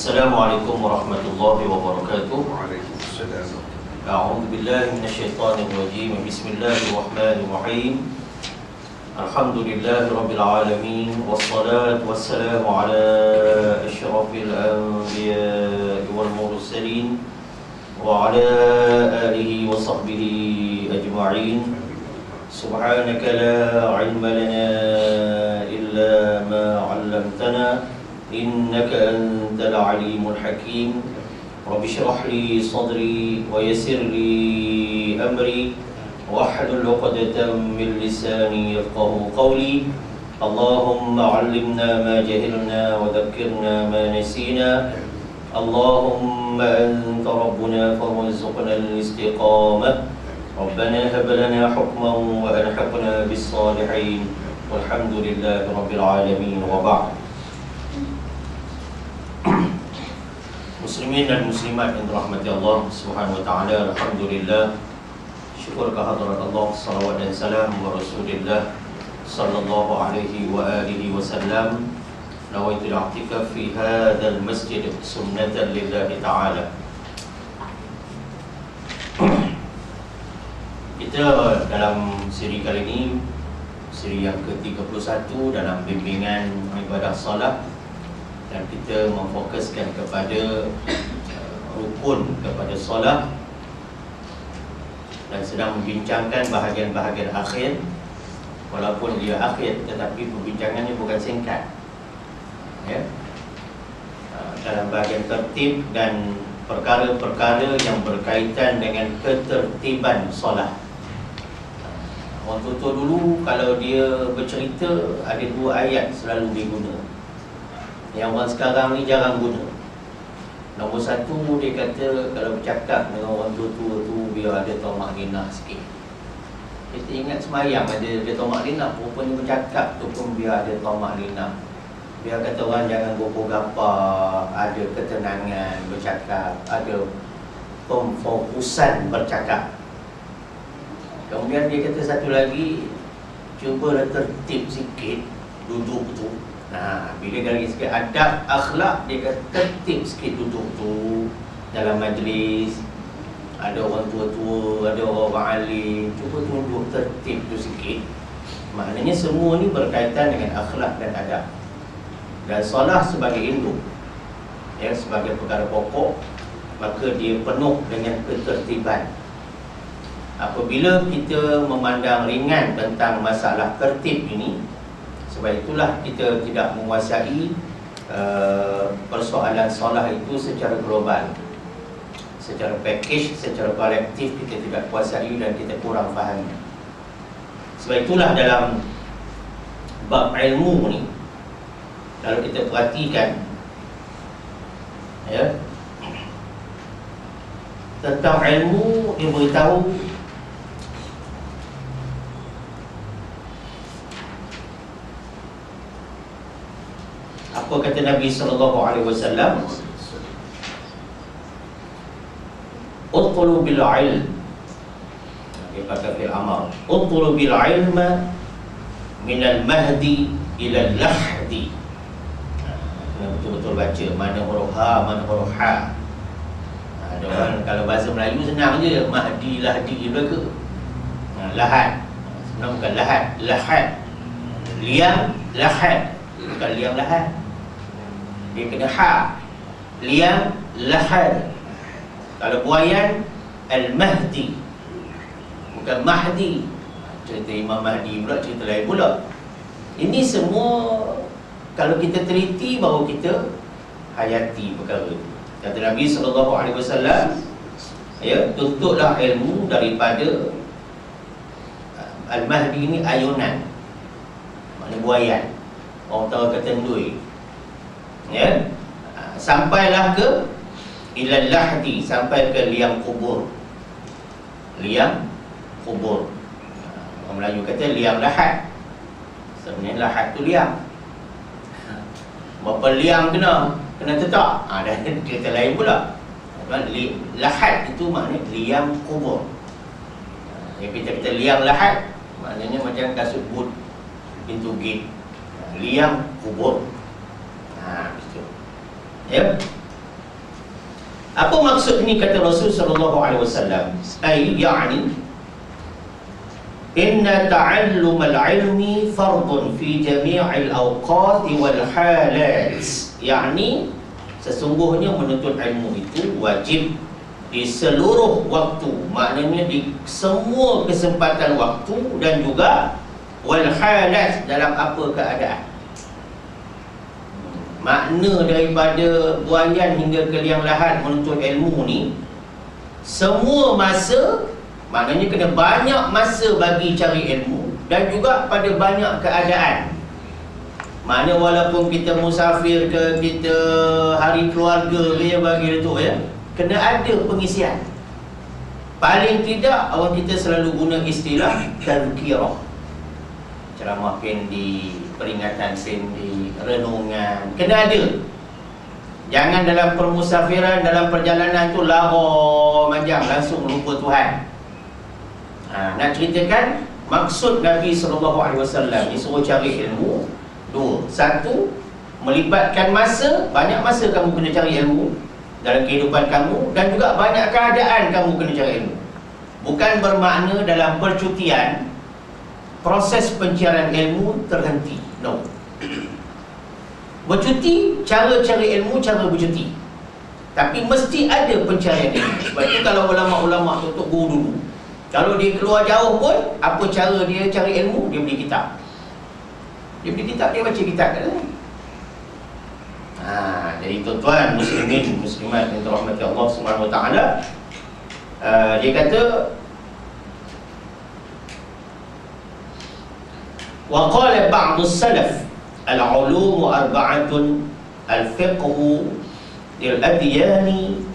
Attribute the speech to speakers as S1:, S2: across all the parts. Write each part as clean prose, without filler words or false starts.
S1: Assalamualaikum warahmatullahi wabarakatuh.
S2: Waalaikumsalam.
S1: A'udzu billahi minasyaitonir rajim. Bismillahirrahmanirrahim. Alhamdulillahi rabbil alamin, wassalatu wassalamu ala asyrafil anbiya'i wal mursalin wa ala alihi wa sahbihi ajma'in. Subhanaka la ilma lana illa ma 'allamtana innaka antal alimul hakim. Rabbi shrah li sadri wa yassir li amri wahlul 'uqdatam min lisani yafqahu qawli. Allahumma 'allimna ma jahilna wa dhakkirna ma nasina. Allahumma anta rabbuna farzuqna al-istiqamah. Rabbana hab lana hukman wa alhiqna bis-salihin. Walhamdulillahi rabbil alamin wa ba'd. Muslimin dan muslimat yang dirahmati Allah Subhanahu wa taala, alhamdulillah, syukur kehadrat Allah, salawat dan salam wa Rasulillah sallallahu alaihi wa alihi wasallam. Nawaitu al-i'tikaf fi hadzal masjid sunnatan lillahi taala. Kita dalam siri kali ini, siri yang ke-31 dalam bimbingan ibadah salat, dan kita memfokuskan kepada rukun kepada solat dan sedang membincangkan bahagian-bahagian akhir. Walaupun dia akhir, tetapi perbincangannya bukan singkat, ya. Dalam bahagian tertib dan perkara-perkara yang berkaitan dengan ketertiban solat. Orang tua dulu kalau dia bercerita, ada dua ayat selalu diguna, yang orang sekarang ni jarang guna. Nombor satu, dia kata kalau bercakap dengan orang tua-tua tu, biar ada tamak-linah sikit. Kita ingat semayang ada tamak-linah, rupanya bercakap tu pun biar ada tamak-linah. Biar kata orang jangan gopoh-gapah, ada ketenangan bercakap, ada pemfokusan bercakap. Kemudian dia kata satu lagi, cubalah tertib sikit duduk tu. Nah, bila dari segi adab akhlak, dia kata tertib sikit duduk tu dalam majlis. Ada orang tua-tua, ada orang alim, cuba tunduk tertib tu sikit. Maknanya semua ni berkaitan dengan akhlak dan adab. Dan solat sebagai induk, ya, sebagai perkara pokok, maka dia penuh dengan ketertiban. Apabila kita memandang ringan tentang masalah tertib ini, sebab itulah kita tidak menguasai persoalan solat itu secara global, secara package, secara kolektif kita tidak kuasai dan kita kurang faham. Sebab itulah dalam bab ilmu ni, kalau kita perhatikan, ya, tentang ilmu, dia beritahu apa kata Nabi sallallahu alaihi wasallam, "Utlub bil ilm." Dia pakai fi'il amar. "Utlub bil ilma min al-mahdi ila al-lahdi." Betul-betul baca mana huruf ha, mana huruf ha. Ada orang kalau bahasa Melayu senang je, mahdi, lahdi belaka. Lahad. Sebenarnya bukan lahad, lahad. Liam, lahad. Bukan liam, lahad. Dia kena ha. Liam, lahad. Kalau buayan, al-mahdi, bukan mahdi. Cerita Imam Mahdi pula, cerita lain pula. Ini semua kalau kita teliti, baru kita hayati perkara itu. Kata Nabi SAW, ya, tuntutlah ilmu daripada al-mahdi ini ayunan, maknanya buayan. Orang tahu kata ndui, ya, sampailah ke ilal lahdi, sampai ke liang kubur. Liang kubur, orang Melayu kata liang lahat. Sebenarnya lahat tu liang. Berapa liang kena tetap? Dah cerita lain pula. Lahat itu maknanya liang kubur. Yang kita kata liang lahat, maknanya macam kasut but, pintu gate. Liang kubur. Gitu. Ya. Apa maksud ini kata Rasul sallallahu alaihi wasallam? Ai yani inna ta'allum al-ilmi fardun fi jami'il awqat wal halat. Yani sesungguhnya menuntut ilmu itu wajib di seluruh waktu, maknanya di semua kesempatan waktu dan juga wal halat, dalam apa keadaan. Makna daripada buayan hingga ke liang lahat menuntut ilmu ni, semua masa, maknanya kena banyak masa bagi cari ilmu, dan juga pada banyak keadaan. Makna walaupun kita musafir ke, kita hari keluarga ke, bagi tu ya, kena ada pengisian. Paling tidak orang kita selalu guna istilah tazkirah. Ceramah pendek, peringatan pendek, renungan, kena ada. Jangan dalam permusafiran, dalam perjalanan tu lara macam langsung lupa Tuhan. Nak ceritakan maksud Nabi SAW ni suruh cari ilmu dua. Satu, melibatkan masa, banyak masa kamu kena cari ilmu dalam kehidupan kamu, dan juga banyak keadaan kamu kena cari ilmu. Bukan bermakna dalam percutian proses pencarian ilmu terhenti. No. Bercuti, cara cari ilmu, cara bercuti. Tapi mesti ada pencarian ilmu. Sebab itu kalau ulama-ulama tutup guru dulu, kalau dia keluar jauh pun, apa cara dia cari ilmu? Dia beli kitab. Dia beli kitab, dia baca kitab kan? Jadi tuan-tuan muslimin, muslimat yang dirahmati Allah Subhanahu Wa Taala, dia kata wa qala ba'd as-salaf al-ulum arba'atun al-fiqh lil-adyan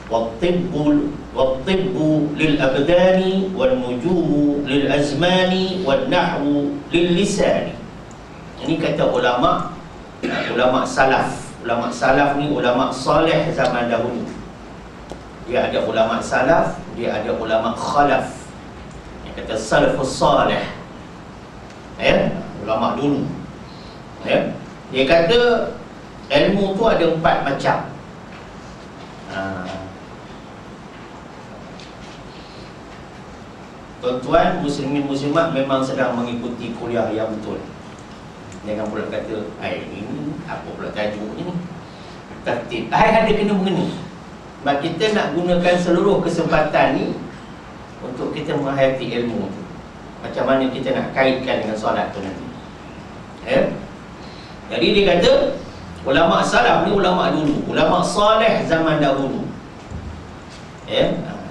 S1: wat-tibb wat-tibb lil-abdan wan-nujum lil-azman wan-nahwu lil-lisan. Ini kata ulama, ulama salaf. Ulama salaf ni ulama salih zaman dahulu. Dia ada ulama salaf, dia ada ulama khalaf. Yang kata salafus salih, ulama dulu. Dia kata ilmu tu ada 4 macam. Tuan-tuan muslimin muslimat memang sedang mengikuti kuliah yang betul. Jangan pula kata, ini apa pula tajuk ni? Tertib. Ada kena mengena. Sebab kita nak gunakan seluruh kesempatan ni untuk kita menghayati ilmu tu. Macam mana kita nak kaitkan dengan solat tu nanti. Jadi dia kata ulama salaf ni ulama dulu, ulama salih zaman dahulu.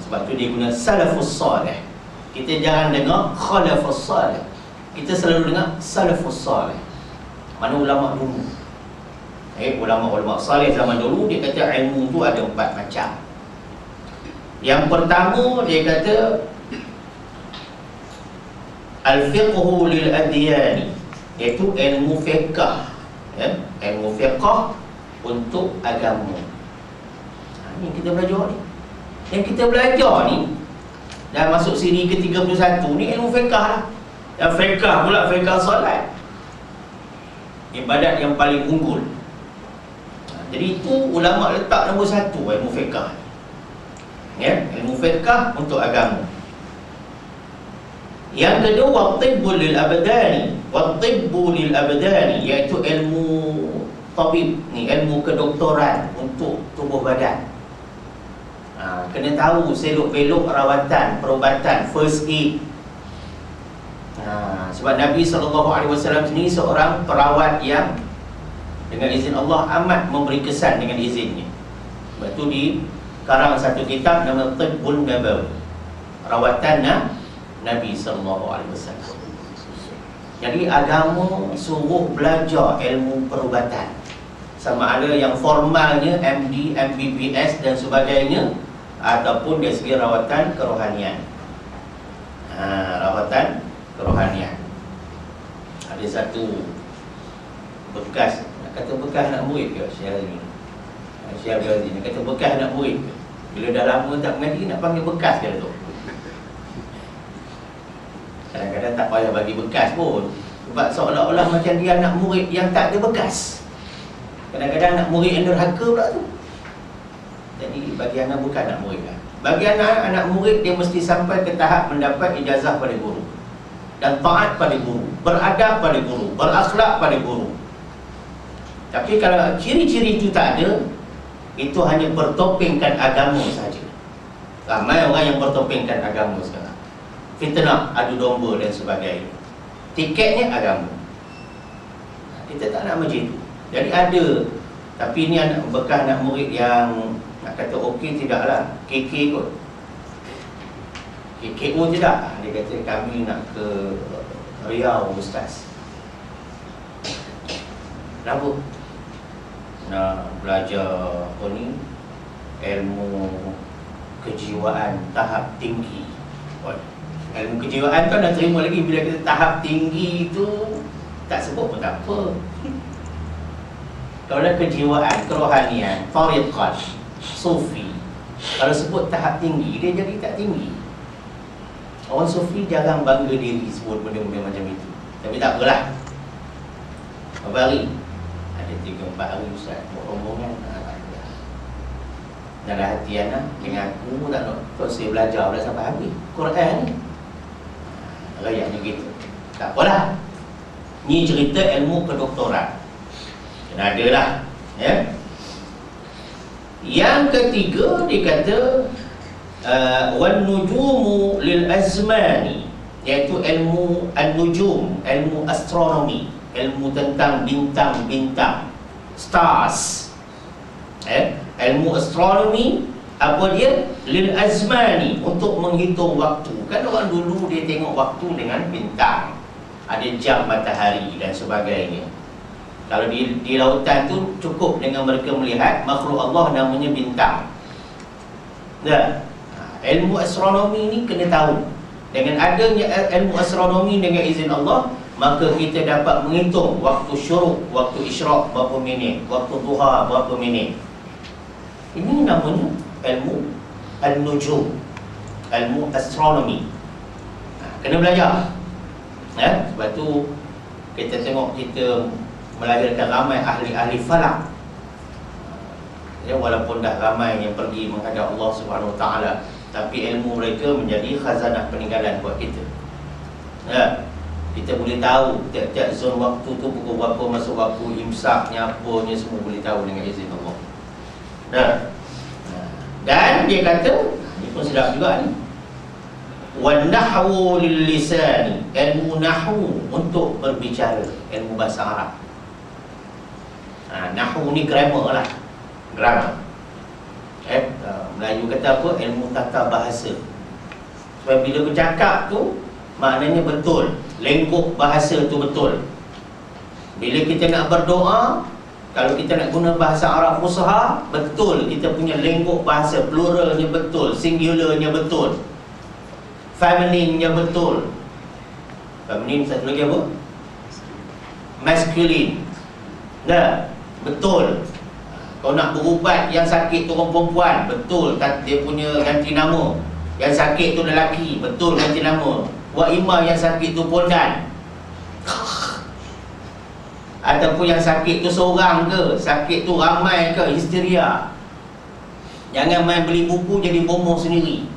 S1: Sebab tu dia guna salafus salih. Kita jangan dengar khalafus salih. Kita selalu dengar salafus salih. Mana ulama dulu. Ulama-ulama salih zaman dulu, dia kata ilmu tu ada 4 macam. Yang pertama dia kata al-fiqhu lil-adyan, iaitu ilmu fiqh. Ilmu fiqh untuk agama. Ini kita belajar ni. Yang kita belajar ni dah masuk siri ke-31 ni ilmu fiqh lah. Dan fiqh pula fiqh solat, ibadat yang paling unggul. Jadi itu ulama letak nombor 1 ilmu fiqh. Ilmu fiqh untuk agama. Yang kedua wat-tibbul lil-abdani, wat-tibbul lil-abdani, iaitu ilmu tabib ni, ilmu kedoktoran untuk tubuh badan. Kena tahu selok-belok rawatan, perubatan, first aid. Sebab Nabi SAW sendiri seorang perawat yang dengan izin Allah amat memberi kesan dengan izinnya. Sebab tu dikarang satu kitab nama Tibbun Nabawi, rawatan Nabi SAW. Jadi agama suruh belajar ilmu perubatan, sama ada yang formalnya MD, MBBS dan sebagainya, ataupun dari segi rawatan kerohanian. Rawatan kerohanian. Ada satu bekas, nak kata bekas nak murid ke Syekh ni, Syekh Ghazi, nak kata bekas nak murid ke? Bila dah lama tak mengaji nak panggil bekas ke tu? Kadang-kadang tak payah bagi bekas pun, sebab seolah-olah macam dia nak murid yang tak ada bekas. Kadang-kadang nak murid yang derhaka pula tu. Jadi bagi anak bukan anak murid lah. Bagi anak murid, dia mesti sampai ke tahap mendapat ijazah pada guru dan taat pada guru, beradab pada guru, berakhlak pada guru. Tapi kalau ciri-ciri itu tak ada, itu hanya bertopengkan agama saja. Ramai orang yang bertopengkan agama sekarang. Fitnah, adu domba dan sebagainya. Tiketnya agama. Kita tak nak macam itu. Jadi ada. Tapi ini bekas anak murid yang nak kata okey tidaklah, KK kot. KKO tidak. Dia kata kami nak ke Riau Ustaz. Kenapa? Nak belajar apa ni, ilmu kejiwaan tahap tinggi. Ilmu kejiwaan tu nak terima lagi. Bila kita tahap tinggi tu tak sebut pun tak apa. Kalau ada kejiwaan, kerohanian, tariqat, sufi, kalau sebut tahap tinggi, dia jadi tak tinggi. Orang sufi jarang bangga diri sebut benda-benda macam itu. Tapi tak apalah. Berapa hari? Ada 3-4 hari Ustaz buat rombongan. Dalam hati anak dengan aku tak nak terus belajar dah sampai habis Quran ni. Rayaknya gitu. Tak apalah. Ni cerita ilmu kedoktoran. Kena ada lah, ya. Yang ketiga dia kata wan nujumu lil azmani, iaitu ilmu an-nujum, ilmu astronomi, ilmu tentang bintang-bintang, stars. Ilmu astronomi apa dia? Lil azmani, untuk menghitung waktu. Kan orang dulu dia tengok waktu dengan bintang, ada jam matahari dan sebagainya. Kalau di lautan tu cukup dengan mereka melihat makhluk Allah namanya bintang. Nah, ilmu astronomi ni kena tahu. Dengan adanya ilmu astronomi dengan izin Allah, maka kita dapat menghitung waktu syuruk, waktu isyraq berapa minit, waktu duha berapa minit. Ini namanya ilmu an-nujum, ilmu astronomi. Kena belajar. Sebab tu kita tengok kita melahirkan ramai ahli-ahli falak. Walaupun dah ramai yang pergi menghadap Allah Subhanahu Wa Taala, tapi ilmu mereka menjadi khazanah peninggalan buat kita. Kita boleh tahu tiap-tiap zon waktu tu pukul berapa masuk waktu, imsaknya apanya semua boleh tahu dengan izin Allah. Dan dia kata, ini pun sedap juga ni, wan nahwu lil lisani, ilmu nahwu untuk berbicara, ilmu bahasa Arab. Nahwu ni grammar lah, grammar. Melayu kata apa? Ilmu tata bahasa. Sebab bila bercakap tu maknanya betul, lengkuk bahasa tu betul. Bila kita nak berdoa, kalau kita nak guna bahasa Arab fusha, betul kita punya lengkuk bahasa, pluralnya betul, singularnya betul, feminine-nya betul. Feminine satu lagi apa? Masculine. Betul. Kau nak berubat yang sakit tu orang perempuan, betul dia punya ganti nama. Yang sakit tu lelaki, betul ganti nama. Wa imam yang sakit tu pondan. Ataupun yang sakit tu seorang ke, sakit tu ramai ke, histeria. Jangan main beli buku jadi bomoh sendiri.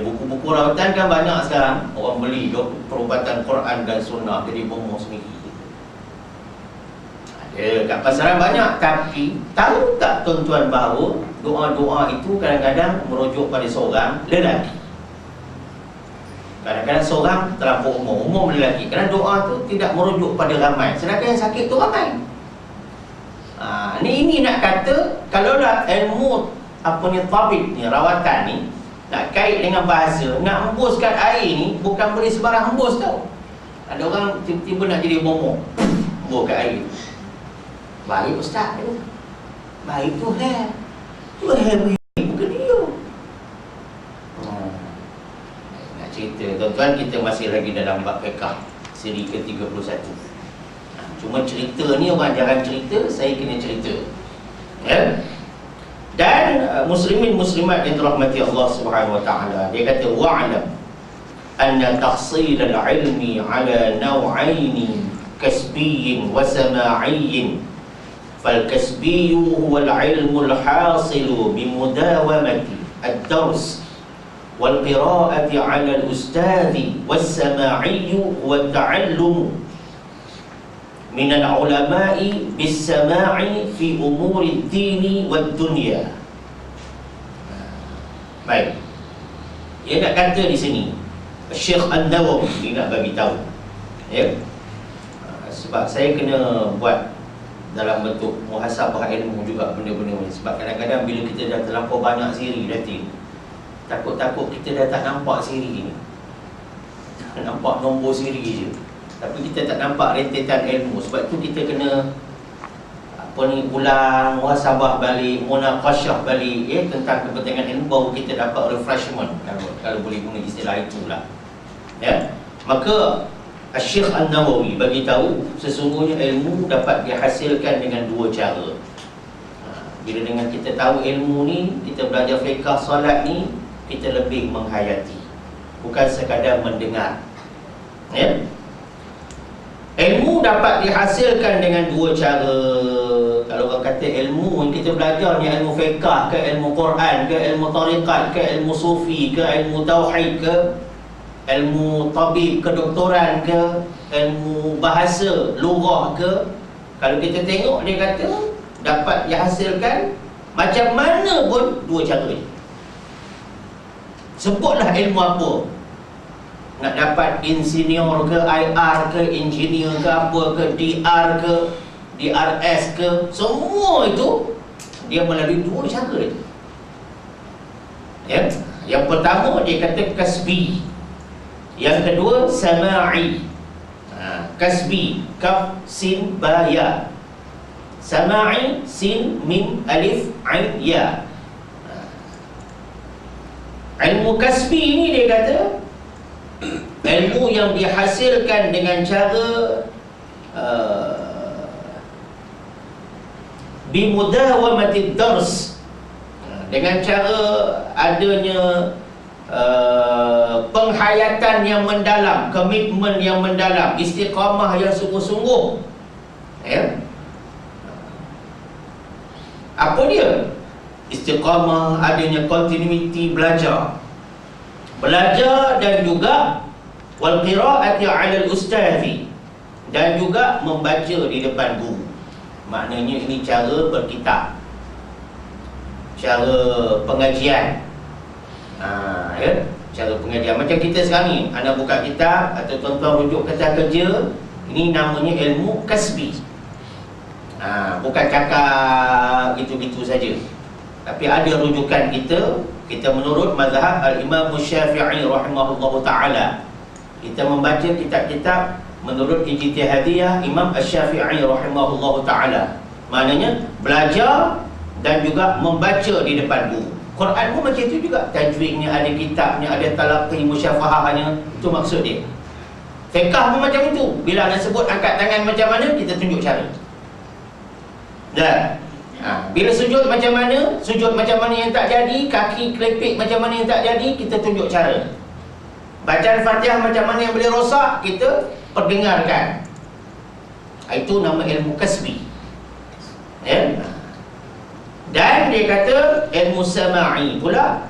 S1: Buku-buku rawatan kan banyak sekarang. Orang beli perubatan Quran dan Sunnah jadi bomoh sendiri. Kat pasaran banyak. Tapi tahu tak tuan-tuan bahawa doa-doa itu kadang-kadang merujuk pada seorang lelaki. Kadang-kadang seorang terlampau umum lelaki. Kerana doa tu tidak merujuk pada ramai, sedangkan yang sakit tu ramai. Ini nak kata, kalaulah ilmu apa ni tabib ni, rawatan ni nak kait dengan bahasa, nak hembuskan air ni bukan boleh sebarang hembus tau. Ada orang tiba-tiba nak jadi bomoh, hembuskan air. Baik Ustaz tu, baik tu bukan dia. Nak cerita tuan-tuan, kita masih lagi dalam bab fiqh siri ke-31. Cuma cerita ni orang jarang cerita, saya kena cerita. Dan muslimin muslimat yang dirahmati Allah Subhanahu Wa Taala, dia kata wa'lam anna tahsil al-ilmi ala naw'aini kasbiyyin wa sama'iyyin فالكسبي هو العلم الحاصل بمداومة الدرس والقراءة على الأستاذ، والسماعي هو التعلم من العلماء بالسماع في أمور الدين والدنيا. Baik, dia nak kata di sini Syekh An-Nawawi dia nak bagi tahu, ya. Sebab saya kena buat dalam bentuk muhasabah ilmu juga benda-benda ni. Sebab kadang-kadang bila kita dah terlampau banyak siri nanti takut-takut kita dah tak nampak siri ni. Nampak nombor siri je, tapi kita tak nampak rentetan ilmu. Sebab tu kita kena ulang, muhasabah balik, munaqasyah balik, tentang kepentingan ilmu, baru kita dapat refreshment, kalau boleh guna istilah itulah, ya. Maka Syekh An-Nawawi bagi tahu sesungguhnya ilmu dapat dihasilkan dengan dua cara. Bila dengan kita tahu ilmu ni, kita belajar fiqh solat ni, kita lebih menghayati, bukan sekadar mendengar, ya. Ilmu dapat dihasilkan dengan dua cara. Kalau orang kata ilmu yang kita belajar ni, ilmu fiqh ke, ilmu Quran ke, ilmu tariqat ke, ilmu sufi ke, ilmu tauhid ke, ilmu tabib, kedoktoran ke, ilmu bahasa, lughah ke, kalau kita tengok dia kata dapat dihasilkan macam mana pun dua cara ni. Sebutlah ilmu apa. Nak dapat insinyur ke, IR ke, engineer ke, apa ke, DR ke, DRS ke, semua itu dia melalui dua cara ni, ya. Yang pertama dia kata kasbi, yang kedua sama'i. Kasbi, kaf sin ba ya, sama'i sin mim alif ain ya. Ilmu kasbi ni dia kata ilmu yang dihasilkan dengan cara bimudawamatid dars, dengan cara adanya penghayatan yang mendalam, komitmen yang mendalam, istiqamah yang sungguh-sungguh, ya. Apa dia? Istiqamah, adanya continuity belajar dan juga wal qiraati 'ala al-ustazi, dan juga membaca di depan guru. Maknanya ini cara berkitab, cara pengajian, ya, cara pengajian. Macam kita sekarang ni, anda buka kitab atau tuan-tuan rujuk kata kerja, ini namanya ilmu kasbi. Bukan cakap gitu-gitu saja, tapi ada rujukan kita menurut mazhab Al-Imam Syafi'i rahimahullahu ta'ala. Kita membaca kitab-kitab menurut ijtihadiyah Imam Syafi'i rahimahullahu ta'ala. Maknanya belajar dan juga membaca di depan guru. Quran pun macam itu juga, tajwidnya ada, kitabnya ada, talaqi musyafahahnya, itu maksud dia. Fiqh pun macam itu, bila nak sebut angkat tangan macam mana, kita tunjuk cara. Dan bila sujud macam mana yang tak jadi, kaki kelepek macam mana yang tak jadi, kita tunjuk cara. Bacaan Fatihah macam mana yang boleh rosak, kita perdengarkan. Itu nama ilmu kasbi, ya. Dan dia kata ilmu sama'i pula,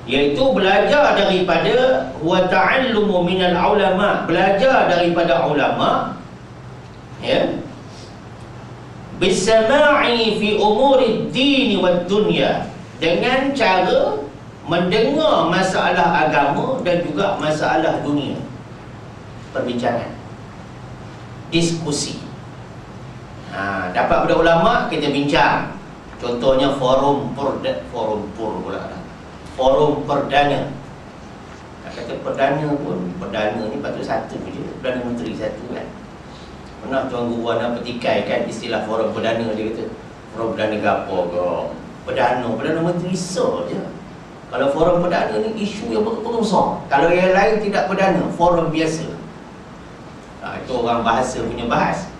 S1: iaitu belajar daripada wa ta'allumu minal ulama, belajar daripada ulama, ya, bisama'i fi umuri ad-din wad dunya, dengan cara mendengar masalah agama dan juga masalah dunia. Perbincangan, diskusi. Dapat pada ulama, kita bincang. Contohnya forum perdana. Kata perdana pun, perdana ni patut satu je, Perdana Menteri satu kan. Pernah Tuan Guru Ana petikai kan istilah forum perdana, dia kata forum perdana gapo ke? Perdana Menteri saja. Kalau forum perdana ni isu yang betul-betul besar. Kalau yang lain tidak perdana, forum biasa. Itu orang bahasa punya bahas.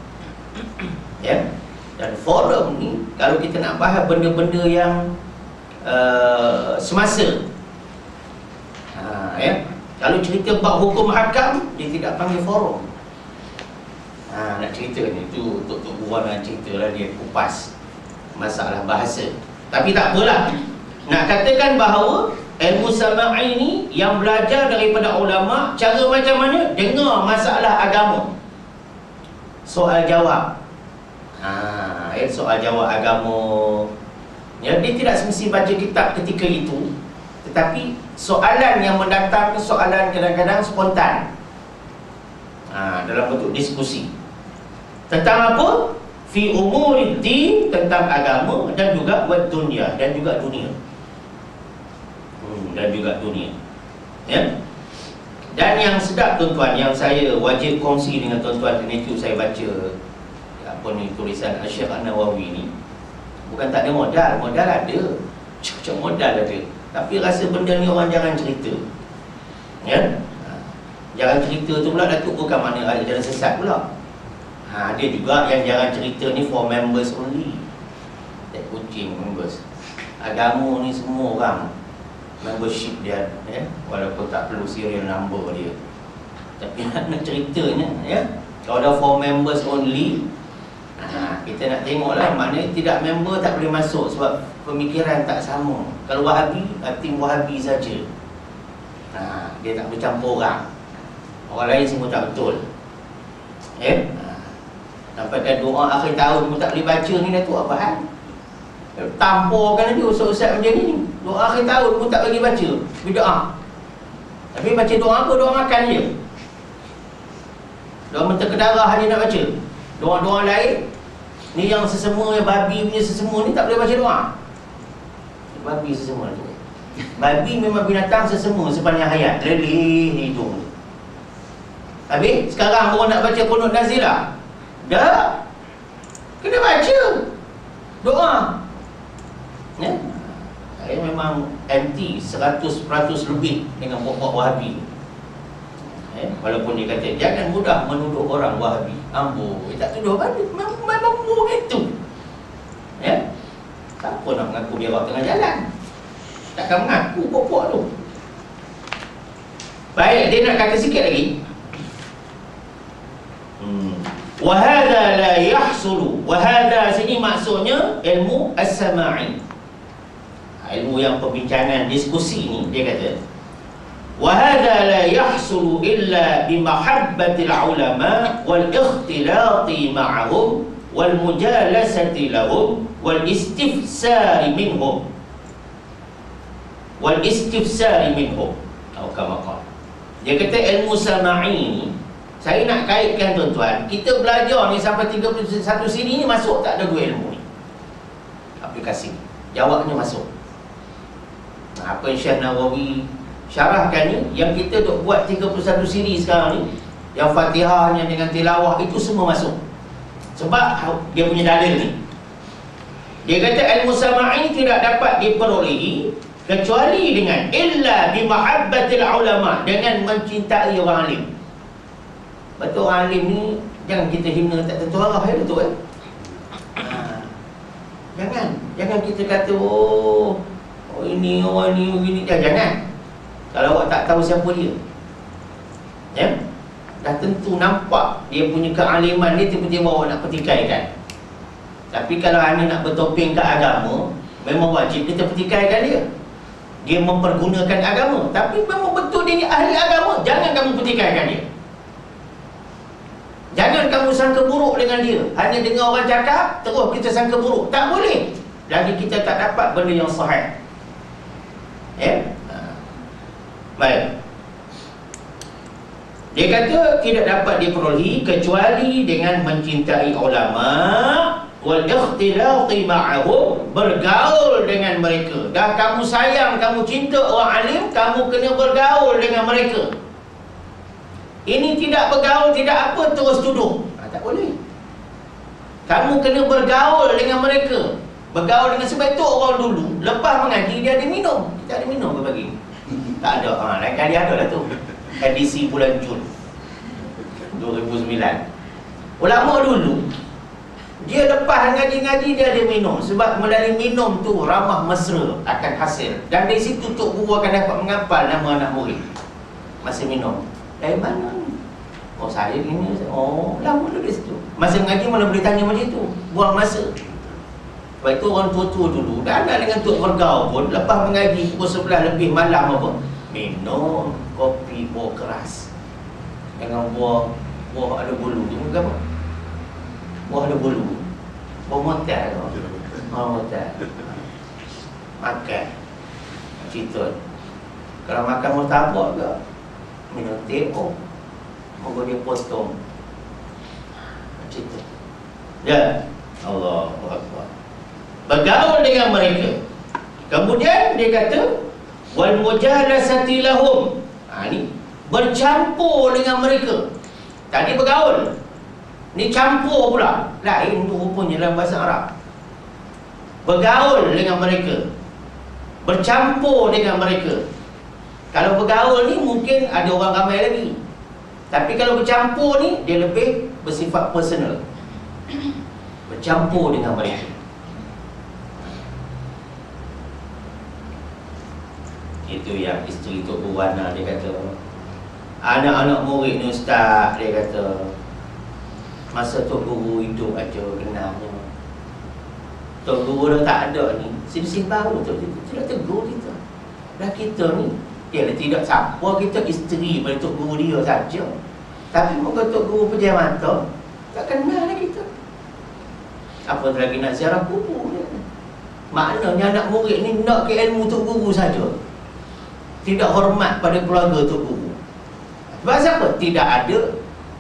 S1: Ya. Dan forum ni, kalau kita nak bahas benda-benda yang semasa, ya. Kalau cerita bab hukum hakam, dia tidak panggil forum. Nak cerita ni tu Tok Guru nak cerita lah, dia kupas masalah bahasa. Tapi tak apalah, nak katakan bahawa ilmu sama'i ni yang belajar daripada ulama, cara macam mana dengar masalah agama, soal jawab. Soal jawab agama ya, dia tidak semesti baca kitab ketika itu, tetapi soalan yang mendatang, soalan kadang-kadang spontan, dalam bentuk diskusi tentang apa? Fi umuriddin, tentang agama, dan juga wad dunya, dan juga dunia. Dan juga dunia. Ya. Dan yang sedap tuan-tuan, yang saya wajib kongsi dengan tuan-tuan, dan itu saya baca apa ni, tulisan Syekh An-Nawawi ni. Bukan tak ada modal, modal ada. Macam modal ada. Tapi rasa benda ni orang jangan cerita. Ya. Jangan cerita tu pula Datuk, bukan mana ada jalan sesat pula. Dia juga yang jangan cerita ni for members only. Tak kucing members. Agama ni semua orang membership dia, ya? Walaupun tak perlu serial number dia. Tapi nak ceritanya, ya, kalau dah for members only, kita nak tengoklah mana tidak member tak boleh masuk sebab pemikiran tak sama. Kalau Wahabi, tim Wahabi saja. Dia tak bercampur orang. Orang lain semua tak betul. Ya? Nampakkan doa akhir tahun pun tak boleh baca ni, Datuk, apa hal? Tampurkan dia ustaz-ustaz macam ni. Doa akhir tahun pun tak bagi baca. Bid'ah. Tapi baca doa apa? Doa makan je. Doa mentah ke darah dia nak baca. Doa-doa lain ni yang sesama, yang babi punya sesama ni tak boleh baca doa. Babi sesama tu. Babi memang binatang sesama sepanjang hayat. Lelih hidung. Habis sekarang orang nak baca qunut nazilah. Dah. Kena baca doa. Ya. Saya memang anti 100% lebih dengan pokok Wahabi. Walaupun dia kata jangan mudah menuduh orang Wahabi. Ambo, tak tuduh balik. Memang begitu. Ya. Siapa nak mengaku berak tengah jalan? Takkan mengaku pokok tu. Baik, dia nak kata sikit lagi. Wahada la yahsulu. Wahada sini maksudnya ilmu as-sama'i, ilmu yang perbincangan, diskusi ni. Dia kata wahada la yahsulu illa bimahabbatil ulama wal ikhtilati ma'ahum wal mujalasati lahum wal istifsari minhum atau kama qala. Dia kata ilmu sama'i ni, saya nak kaitkan tuan-tuan, kita belajar ni sampai 31 sini ni masuk tak ada dua ilmu ni? Aplikasi. Jawabnya masuk. Apa yang Syekh Nawawi syarahkan ni, yang kita duk buat 31 siri sekarang ni, yang Fatihahnya dengan tilawah itu semua masuk. Sebab dia punya dalil ni. Dia kata ilmu sama'i tidak dapat diperolehi kecuali dengan illa bimahabbatil ulama, dengan mencintai orang alim. Betul, orang alim ni jangan kita hina tak tentu arah, ya betul, Jangan kita kata ini orang ni begini. Jangan. Kalau awak tak tahu siapa dia, ya, dah tentu nampak dia punya kealiman dia, tiba-tiba awak nak petikaikan. Tapi kalau anda nak bertopeng ke agama, memang wajib kita petikaikan dia. Dia mempergunakan agama, tapi memang betul dia ni ahli agama, jangan kamu petikaikan dia. Jangan kamu sangka buruk dengan dia. Hanya dengar orang cakap, terus kita sangka buruk. Tak boleh. Lagi kita tak dapat benda yang sahih. Ya? Baik. Dia kata tidak dapat diperolehi kecuali dengan mencintai ulama wal ikhtilati ma'ahum, bergaul dengan mereka. Dah kamu sayang, kamu cinta orang alim, kamu kena bergaul dengan mereka. Ini tidak bergaul, tidak apa, terus tuduh. Tak boleh. Kamu kena bergaul dengan mereka. Bergaul dengan, sebab itu orang dulu lepas mengaji dia ada minum. Kita ada minum ke pagi? Tak ada. Lain kali ada lah tu. Edisi bulan Jun 2009. Ulama dulu, dia lepas ngaji-ngaji dia ada minum. Sebab melalui minum tu ramah mesra akan hasil. Dan dari situ Tok Guru akan dapat menghafal nama anak murid masa minum. Dari mana ni? Oh, saya gini. Oh, lama dulu di situ. Masa mengaji mana boleh tanya macam tu, buang masa. Sebab itu orang tua-tua dulu dah ada dengan Tok Vergau pun, lepas mengaji pukul 11 lebih malam apa, minum kopi buah keras dengan buah ada bulu tu. Bukan apa? Buah ada bulu, buah motel tu. Motel makan cerita. Kalau makan martabak ke, minum teh, moga dia potong cerita. Ya, Allahu Akbar. Bergaul dengan mereka. Kemudian dia kata wal mujalasati lahum. Ni bercampur dengan mereka. Tadi bergaul, ni campur pula. Lain tu rupanya dalam bahasa Arab. Bergaul dengan mereka, bercampur dengan mereka. Kalau bergaul ni mungkin ada orang ramai lagi, tapi kalau bercampur ni dia lebih bersifat personal. Bercampur dengan mereka. Itu yang isteri Tok Guru Ana, dia kata anak-anak murid ni ustaz, dia kata masa Tok Guru hidup aja kenalnya. Tok Guru dah tak ada ni, sisi baru tu dia tegur kita. Dah kita ni, dia tidak siapa kita isteri pada Tok Guru dia saja. Tapi muka Tok Guru pejam mata, tak kenal lah kita. Apa lagi nak ziarah kubur dia. Maknanya anak murid ni nak ke ilmu Tok Guru saja, tidak hormat pada keluarga Tok Guru. Sebab siapa? Tidak ada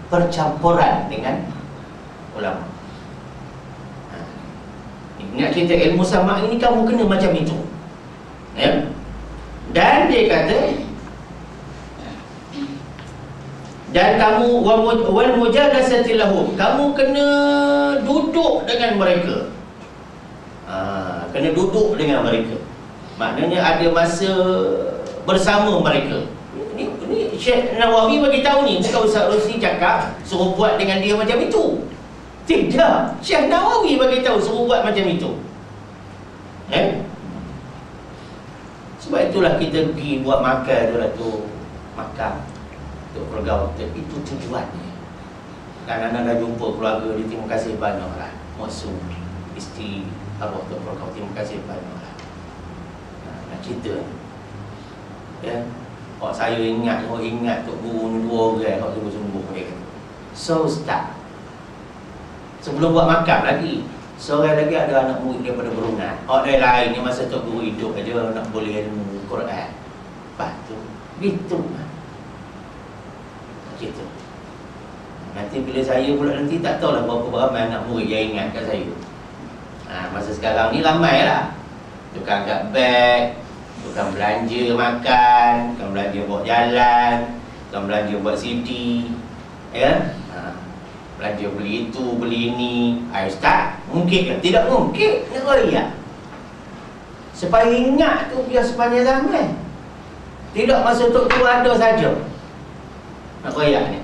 S1: percampuran dengan ulama. Ingat kita ilmu sama ini kamu kena macam itu, ya? Dan dia kata, dan kamu wal mujalasati lahum, kamu kena duduk dengan mereka. Kena duduk dengan mereka. Maknanya ada masa bersama mereka. Ini Syekh Nawawi bagi tahu ni, bukan Ustaz Rusli cakap suruh buat dengan dia macam itu. Tidak, Syekh Nawawi bagi tahu suruh buat macam itu. Sebab itulah kita pergi buat makan tu lah tu, makan Tok Vergau, itu tujuannya. Dan anda dah jumpa keluarga dia, terima kasih banyak lah. Maksud isteri arwah Tok Vergau, terima kasih banyak lah. Nak cerita, ya. Kalau saya ingat Tok Guru ni 2 orang kalau sungguh-sungguh dia kata. So start, sebelum buat makan lagi, seorang lagi ada anak murid daripada Brunei. Orang lain ni masa Tok Guru hidup aja nak boleh ilmu Quran. Lepas tu gitu lah. Gitu. Nanti bila saya pula nanti tak tahulah berapa ramai anak murid yang ingat kat saya. Masa sekarang ni ramai lah. Tukang kat beg, tukang belanja makan, tukang belanja buat jalan, tukang belanja buat CD, ya. Belanja beli itu, beli ini. Ustaz, mungkin ke? Tidak mungkin. Nak royak. Supaya ingat tu biar sepanjang zaman. Tidak masa Tok Guru ada saja nak royak ni.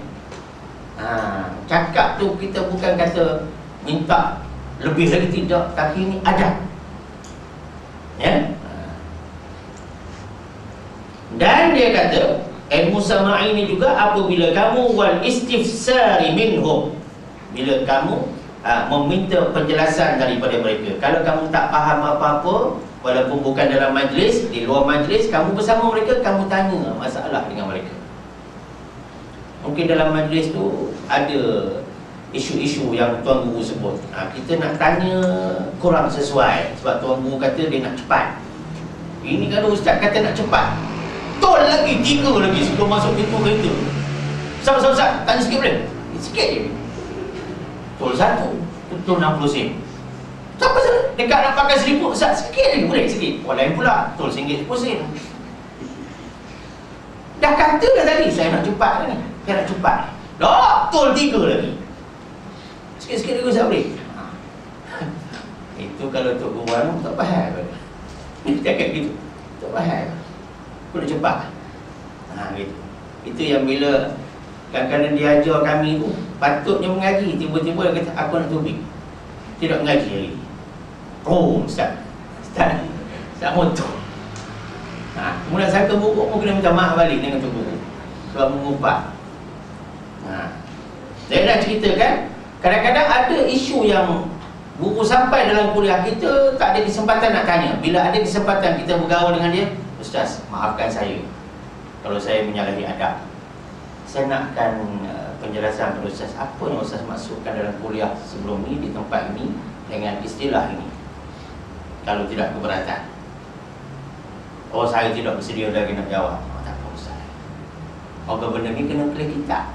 S1: Cakap tu kita bukan kata minta lebih lagi, tidak, tapi ini ada. Ya. Dan dia kata ilmu sama ini juga apabila kamu wal istifsari minhum, bila kamu meminta penjelasan daripada mereka. Kalau kamu tak faham apa-apa, walaupun bukan dalam majlis, di luar majlis, kamu bersama mereka, kamu tanya masalah dengan mereka. Mungkin dalam majlis tu ada isu-isu yang Tuan Guru sebut, kita nak tanya kurang sesuai, sebab Tuan Guru kata dia nak cepat. Ini kalau Ustaz kata nak cepat, tol lagi 3 lagi sebelum masuk pintu kereta. Ustaz, tanya sikit boleh? Sikit je. Tol 1, tol 60 sen. Tak pasal dekat nak pakai seliput, Ustaz, sikit lagi boleh? Sikit. Orang lain pula, tol RM1 10 sen. Dah kata dah tadi, saya nak cepat ni. Saya nak cepat. Dah, tol 3 lagi. Sikit-sikit lagi Ustaz boleh? Itu kalau Tok Guru Ana tak faham. Dia cakap gitu, tak faham. Aku nak cepat. Gitu. Itu yang bila kadang-kadang dia ajar kami tu, patutnya mengaji, tiba-tiba dia kata aku nak tubik. Tidak mengaji lagi. Oh, Ustaz motor. Kemudian saya ke buruk pun kena minta maaf balik dengan Tok Guru sebab mengubah. Saya nak ceritakan Kadang-kadang ada isu yang guru sampai dalam kuliah kita tak ada kesempatan nak tanya. Bila ada kesempatan kita bergaul dengan dia, Ustaz, maafkan saya kalau saya menyalahi adab. Saya nakkan penjelasan kepada Ustaz, apa yang Ustaz maksudkan dalam kuliah sebelum ni, di tempat ini, dengan istilah ini, kalau tidak keberatan. Oh, saya tidak bersedia lagi nak jawab. Oh, tak apa Ustaz. Oh, benda ni kena klik kitab,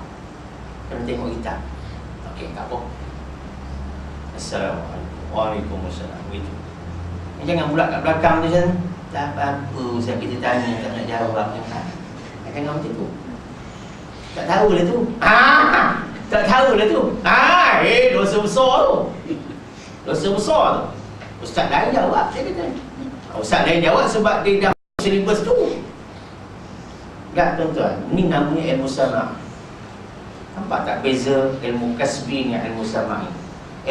S1: kena tengok kitab. Okey, tak apa. Assalamualaikum. Waalaikumsalam. Begitu. Jangan pula kat belakang tu macam, tak apa-apa Ustaz, kita tanya tak nak jawab. Jangan macam tu. Tak tahu lah tu. Tak tahu lah tu. Dosa besar tu. Dosa besar tu. Ustaz lain jawab, saya kata. Ustaz lain jawab sebab dia dah silibus tu. Tak, tuan-tuan, ni namanya ilmu sama'. Nampak tak beza ilmu kasbi dengan ilmu sama'i?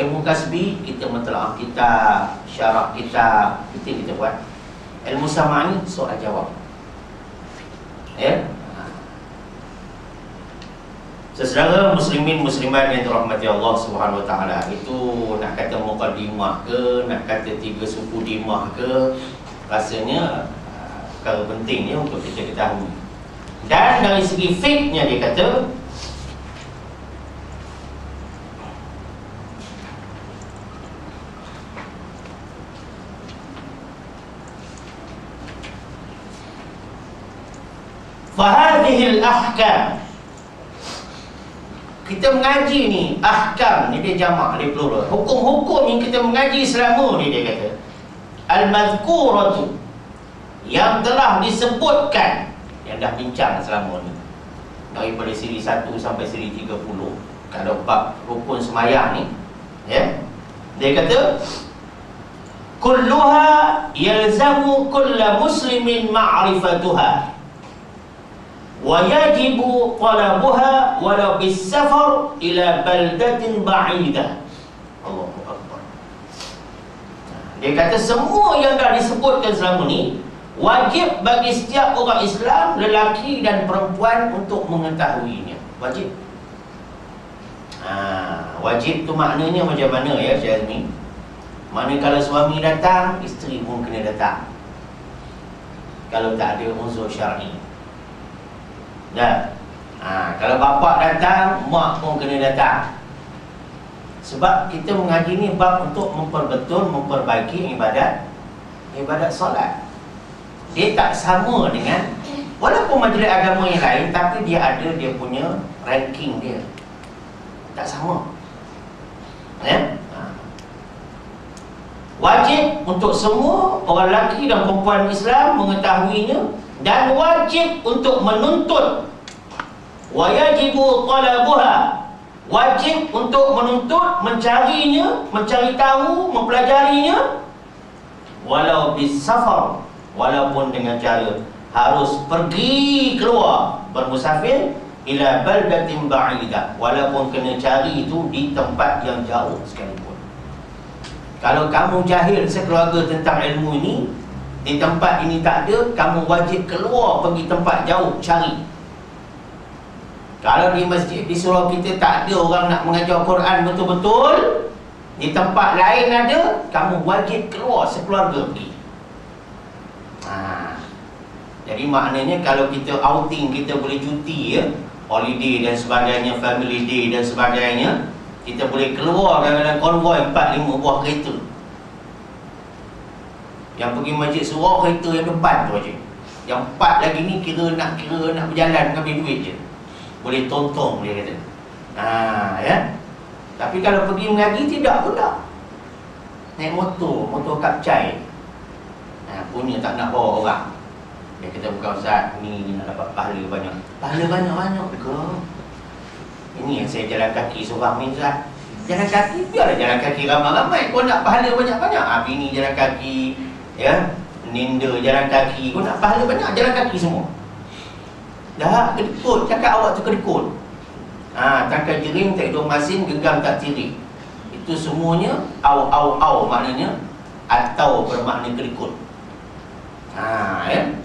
S1: Ilmu kasbi, kita mentelaah kitab, syarah kitab, kita buat. Ilmu sama'i, soal jawab. Ya? Saudara muslimin muslimat yang dirahmati Allah Subhanahu wa taala, itu nak kata mukadimah ke, nak kata 3 suku dimah ke, rasanya perkara pentingnya untuk kita ketahui. Dan dari segi fiqhnya dia kata, fahadhil ahkam, kita mengaji ni, ahkam ni dia jamak, dia plural. Hukum-hukum yang kita mengaji selama ni, dia kata, al-mazkuratu, yang telah disebutkan, yang dah bincang selama ni, daripada siri 1 sampai siri 30, kalau bab rukun semayang ni, ya, dia kata, kulluha yalzamu kulla muslimin ma'rifatuha wa yajibu talabuha walau bis-safar ila baldatin ba'idah. Allahu Akbar. Dia kata semua yang dah disebutkan selama ni wajib bagi setiap orang Islam, lelaki dan perempuan, untuk mengetahuinya. Wajib. Wajib tu maknanya macam mana ya, Syazmi? Mana kalau suami datang, isteri pun kena datang, kalau tak ada unsur syar'i. Dan kalau bapa datang, mak pun kena datang. Sebab kita mengaji ni bab untuk memperbaiki ibadat solat. Dia tak sama dengan, walaupun majlis agama yang lain, tapi dia ada dia punya ranking dia. Tak sama. Ya? Wajib untuk semua orang lelaki dan perempuan Islam mengetahuinya, dan wajib untuk menuntut. Wa yajibu talabuha, wajib untuk menuntut, mencarinya, mencari tahu, mempelajarinya, walau bis-safar, walaupun dengan cara harus pergi keluar bermusafir, ila baldatin ba'idah, walaupun kena cari itu di tempat yang jauh sekalipun. Kalau kamu jahil sekeluarga tentang ilmu ini, di tempat ini tak ada, kamu wajib keluar pergi tempat jauh cari. Kalau di masjid, di surau kita tak ada orang nak mengajar Quran betul-betul, di tempat lain ada, kamu wajib keluar sekeluarga pergi. Jadi maknanya kalau kita outing, kita boleh cuti ya, holiday dan sebagainya, family day dan sebagainya, kita boleh keluar dalam konvoi 4-5 buah kereta. Yang pergi masjid surau, kereta yang depan tu aja. Yang 4 lagi ni kira nak berjalan mengambil duit je. Boleh tontong, dia kata. Ya. Tapi kalau pergi mengaji, tidak pula. Naik motor kapcai. Punya tak nak bawa orang. Dia kata, bukan Ustaz, ni nak dapat pahala banyak. Pahala banyak-banyak ke? Ini yang saya jalan kaki seorang ni Ustaz. Jalan kaki, biarlah jalan kaki ramai-ramai. Kau nak pahala banyak-banyak. Bini jalan kaki, ya, Ninda jalan kaki. Kau nak pahala banyak, jalan kaki semua. Dah kedekut, cakap awak tu kedekut. Tangkai jering, tak hidung masin, genggam tak tirik. Itu semuanya au maknanya, atau bermakna kedekut. Ya.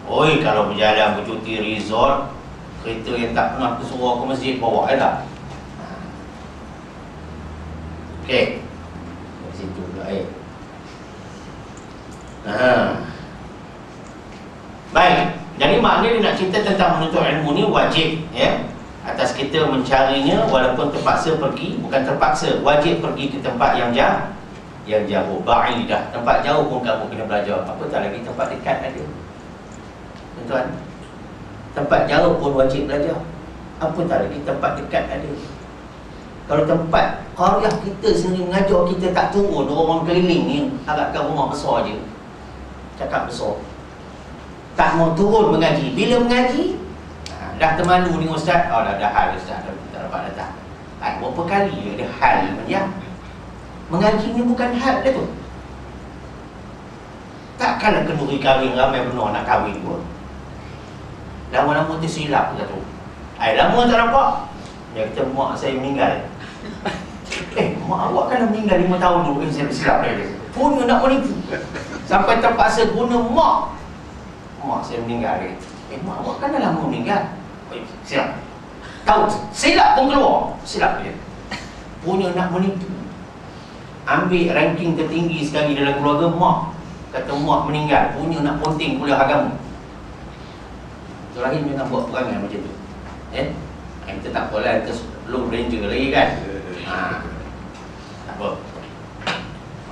S1: Oi, kalau berjalan bercuti resort, kereta yang tak pernah kesuruh ke masjid, bawa je lah. Okey. Di situ pula Baik. Jadi maknanya dia nak cerita tentang menuntut ilmu ni wajib, ya. Atas kita mencarinya walaupun terpaksa pergi, bukan terpaksa, wajib pergi ke tempat yang jauh, ba'idah. Tempat jauh pun kamu kena belajar. Apa tak lagi tempat dekat ada. Tuan-tuan. Tempat jauh pun wajib belajar. Apa tak lagi tempat dekat ada. Kalau tempat qaryah kita sendiri mengajar kita tak turun, orang keliling ni harapkan rumah besar je. Cakap besar. Tak mau turun mengaji. Bila mengaji, dah termalu dengan ustaz. Oh dah hal ustaz, tak dapat datang. Berapa kali ada hal ya. Mengaji ni bukan hal dah tu. Takkanlah kenduri kahwin ramai benar nak kahwin pun. Lama-lama tersilap kata tu. Lama tak nampak. Dia kata mak saya meninggal. Mak awak kan dah meninggal 5 tahun dulu. Saya tersilap dia. Punya nak menipu. Sampai terpaksa guna mak saya meninggal dia. Mak awak kan dah lama meninggal. Silap. Tahu, silap pun keluar. Silap dia. Punya nak menipu. Ambil ranking tertinggi sekali dalam keluarga mak. Kata mak meninggal. Punya nak ponting kuliah agama. Rahim jangan buat perangai macam tu. Kita tak apalah, kita belum ranger lagi kan. Tak apa.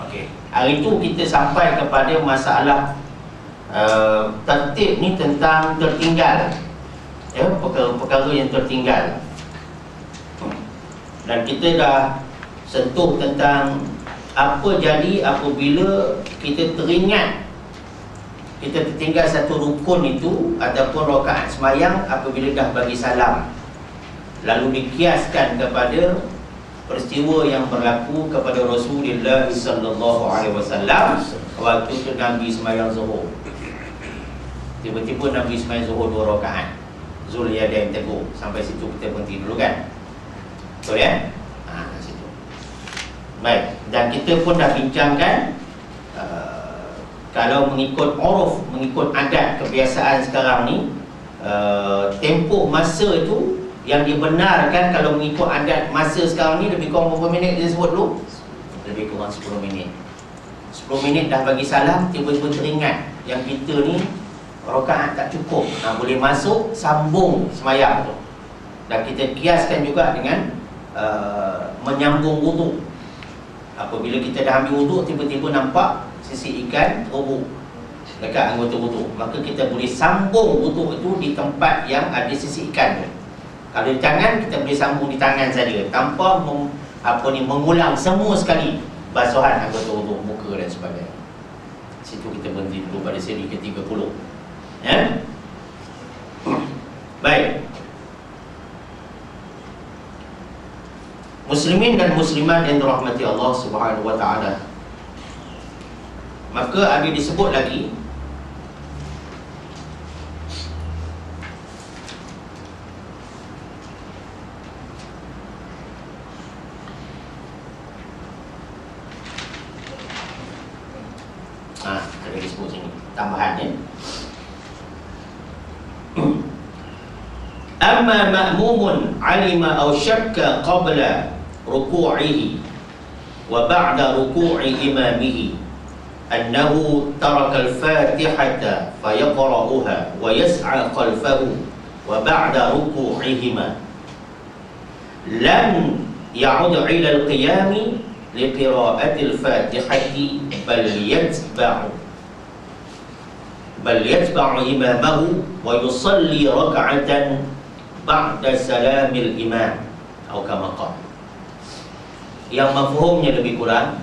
S1: Okey. Hari tu kita sampai kepada masalah tertib ni tentang tertinggal. Ya, perkara-perkara yang tertinggal. Dan kita dah sentuh tentang apa jadi apabila kita teringat kita tertinggal satu rukun itu ataupun rakaat sembahyang apabila dah bagi salam. Lalu dikiaskan kepada peristiwa yang berlaku kepada Rasulullah sallallahu alaihi wasallam waktu itu Nabi sembahyang zuhur. Tiba-tiba Nabi sembahyang zuhur 2 rakaat. Zul Yadain tegur. Sampai situ kita berhenti dulu kan. Betul ya? Situ. Baik, dan kita pun dah bincangkan kalau mengikut uruf, mengikut adat kebiasaan sekarang ni, tempoh masa itu yang dibenarkan kalau mengikut adat masa sekarang ni lebih kurang berapa minit dia sebut dulu? Lebih kurang 10 minit. 10 minit dah bagi salam, tiba-tiba teringat yang kita ni rakaat tak cukup. Boleh masuk sambung sembahyang tu. Dan kita kiaskan juga dengan menyambung wuduk. Apabila kita dah ambil wuduk, tiba-tiba nampak sisi ikan terubuk dekat anggota wuduk, maka kita boleh sambung wuduk itu di tempat yang ada sisi ikan tu. Kalau di tangan, kita boleh sambung di tangan saja tanpa mengulang semua sekali basuhan anggota wuduk, muka dan sebagainya. Situ kita berhenti dulu pada seri ke-30. Baik. Muslimin dan muslimat yang dirahmati Allah Subhanahu wa taala. Maka ada disebut lagi ada disebut sini tambahannya. Amma ma'mumun alima aw syakka qabla ruku'ihi wa ba'da ruku'i imamihi annahu taraka al-fatihata fayaqra'uha wa yas'a khalfahu wa ba'da ruku'ihima lam ya'ud 'ila al-qiyami liqira'ati al-fatihati bal yatba'u imamahu wa yusalli rak'atan ba'da salamil imam atau kama qala. Yang mafhumnya lebih kurang,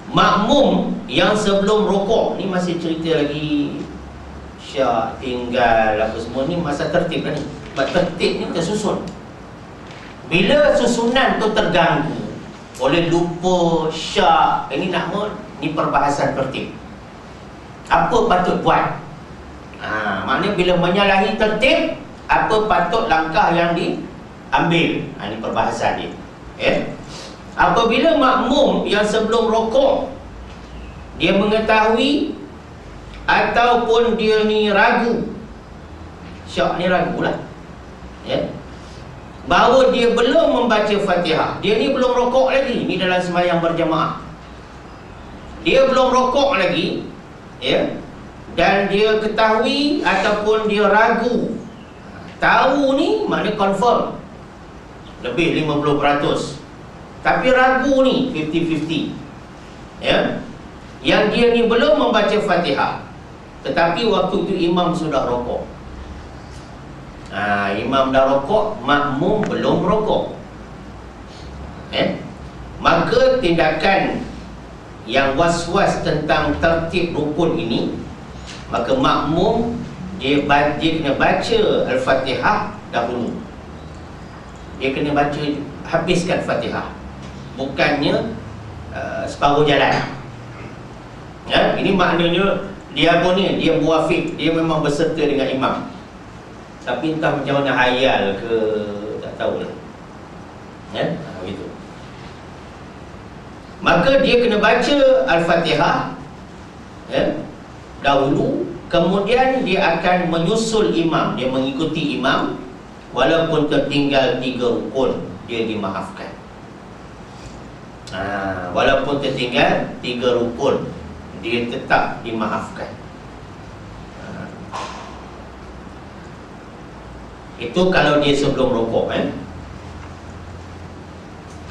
S1: makmum yang sebelum rukuk ni masih cerita lagi syak, tinggal apa semua ni masa tertib kan ni. Tertib ni tersusun. Bila susunan tu terganggu oleh lupa, syak, ini nama ni perbahasan tertib. Apa patut buat? Maknanya bila menyalahi tertib, apa patut langkah yang diambil? Ini perbahasan dia. Apabila makmum yang sebelum rukuk dia mengetahui ataupun dia ni ragu, syak ni ragu lah, bahawa dia belum membaca Fatihah, dia ni belum rokok lagi, ni dalam sembahyang berjamaah, dia belum rokok lagi, ya, dan dia ketahui ataupun dia ragu, tahu ni maknanya confirm lebih 50%, tapi ragu ni 50-50, ya, yang dia ni belum membaca Fatihah, tetapi waktu itu imam sudah rokok. Imam dah rokok, makmum belum rokok, maka tindakan yang was-was tentang tertib rukun ini, maka makmum dia kena baca Al-Fatihah dahulu. Dia kena baca, habiskan Fatihah, bukannya separuh jalan. Ini maknanya dia apa ni? Dia muafiq, dia memang berserta dengan imam. Tapi entah macam mana hayal ke, tak tahulah. Begitu. Maka dia kena baca Al-Fatihah dahulu, kemudian dia akan menyusul imam, dia mengikuti imam. Walaupun tertinggal 3 rukun, dia dimaafkan. Walaupun tertinggal 3 rukun, dia tetap dimaafkan. Itu kalau dia sebelum rokok,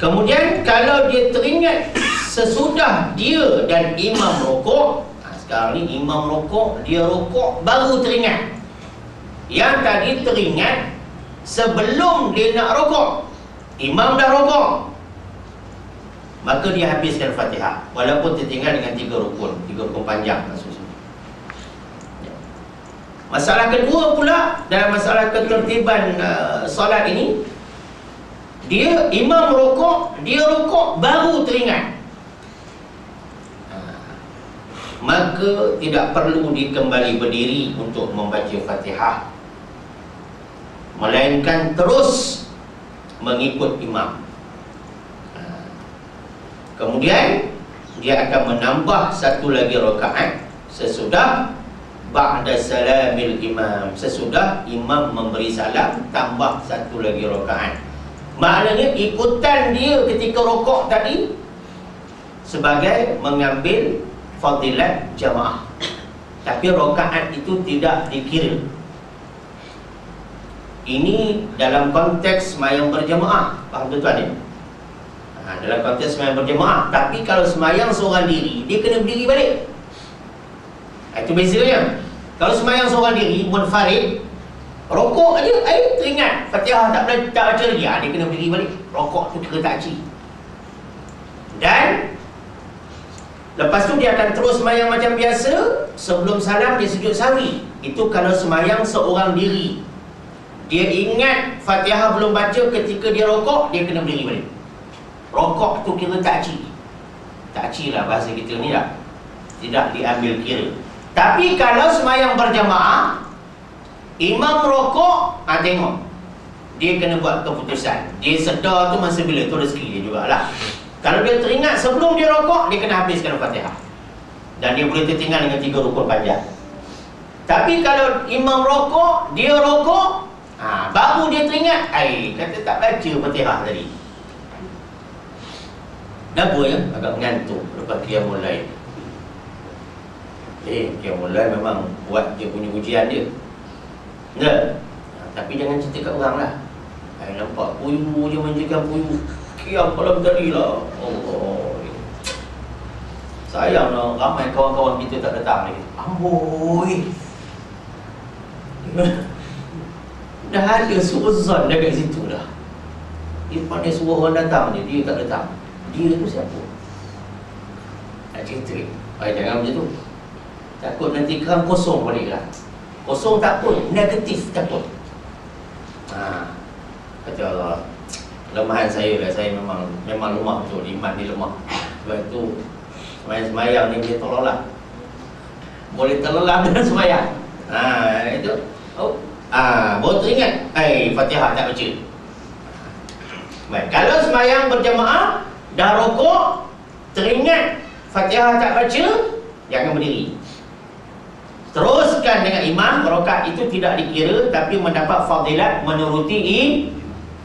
S1: Kemudian kalau dia teringat sesudah dia dan imam rokok, sekarang ni imam rokok, dia rokok, baru teringat. Yang tadi teringat sebelum dia nak rokok, imam dah rokok, maka dia habiskan Fatihah, walaupun tertinggal dengan 3 rukun, 3 rukun panjang maksudnya. Masalah kedua pula dalam masalah ketertiban solat ini, dia imam rokok, dia rokok baru teringat, maka tidak perlu dikembali berdiri untuk membaca Fatihah, melainkan terus mengikut imam. Kemudian dia akan menambah satu lagi rakaat sesudah ba'da salamil imam, sesudah imam memberi salam, tambah satu lagi rakaat. Maknanya ikutan dia ketika rokok tadi sebagai mengambil fadilat jamaah, tapi rakaat itu tidak dikira. Ini dalam konteks sembahyang berjamaah, faham tuan-tuan ni? Dalam konteks sembahyang berjamaah. Tapi kalau sembahyang seorang diri, dia kena berdiri balik. Itu bezanya. Kalau sembahyang seorang diri, munfarid, rokok aja, teringat Fatihah tak baca lagi, dia kena berdiri balik. Rokok tu kira takji. Dan lepas tu dia akan terus sembahyang macam biasa. Sebelum salam dia sujud sahwi. Itu kalau sembahyang seorang diri. Dia ingat Fatihah belum baca ketika dia rokok, dia kena berdiri balik. Rokok tu kira takji. Takji lah bahasa kita ni lah, tidak diambil kira. Tapi kalau sembahyang berjamaah, imam rokok, tengok, dia kena buat keputusan. Dia sedar tu masa bila, tu rezeki dia jugalah. Kalau dia teringat sebelum dia rokok, dia kena habiskan Fatihah, dan dia boleh tertinggal dengan 3 rukun panjang. Tapi kalau imam rokok, dia rokok, baru dia teringat, kata tak baca Fatihah tadi. Kenapa ya? Agak mengantuk lepas qiyamul lail. Qiyamul lail memang buat dia punya ujian dia. Tapi jangan cerita kat orang lah. Nampak puyu je, manjakan puyu, qiyam malam tadi lah. Allah, sayang lah, ramai kawan-kawan kita tak datang lagi. Amboi, dah ada suuzon dekat situ dah. Dia pandai suruh orang datang je, dia tak datang. Dia tu siapa? Nak cerita, jangan macam tu. Takut nanti kerang kosong balik lah. Kosong tak pun, negatif takut. Kata Allah, lemahan saya lah. Saya memang lemah betul, iman dia lemah. Sebab itu semayang ni dia tolak, boleh terlelam dengan semayang. Itu baru teringat, Fatihah tak baca. Baik, kalau semayang berjamaah, dah rokok, teringat Fatihah tak baca, jangan berdiri. Teruskan dengan imam. Rakaat itu tidak dikira, tapi mendapat fadilat menuruti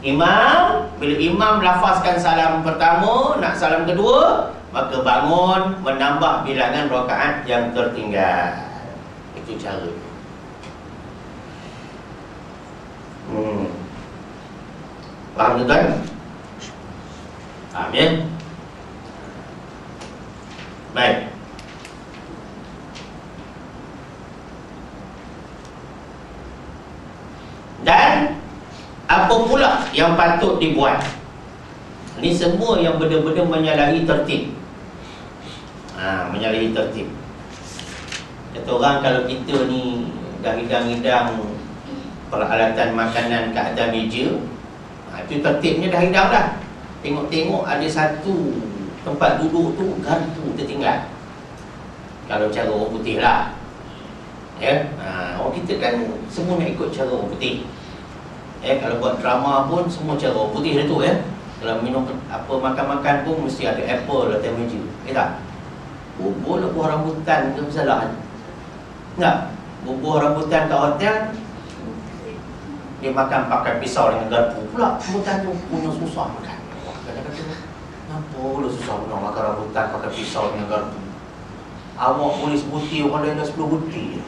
S1: Bila imam lafazkan salam pertama, nak salam kedua, maka bangun menambah bilangan rakaat yang tertinggal. Itu cara. Faham tuan? Faham ya? Baik. Dan apa pula yang patut dibuat? Ini semua yang benar-benar menyalahi tertib. Menyalahi tertib. Kata orang kalau kita ni dah hidang-hidang peralatan makanan ke atas meja, itu tertibnya dah hidang dah. Tengok-tengok ada satu tempat duduk tu garpu tertinggal. Kalau cara orang putih lah, ya. Orang kita kan semua nak ikut cara orang putih. Kalau buat drama pun semua cara orang putih dah tu, ya. Kalau minum apa, makan-makan pun mesti ada apple atas meja. Tak? Bubur buah rambutan ke masalah? Tak? Bubur rambutan kat hotel, dia makan pakai pisau dengan garpu pula. Rambutan tu punya susah makan. Kadang-kadang kenapa pula susah nak makan rambutan pakai pisau dengan garpu? Awak boleh sebutir, orang lain dah 10 butir.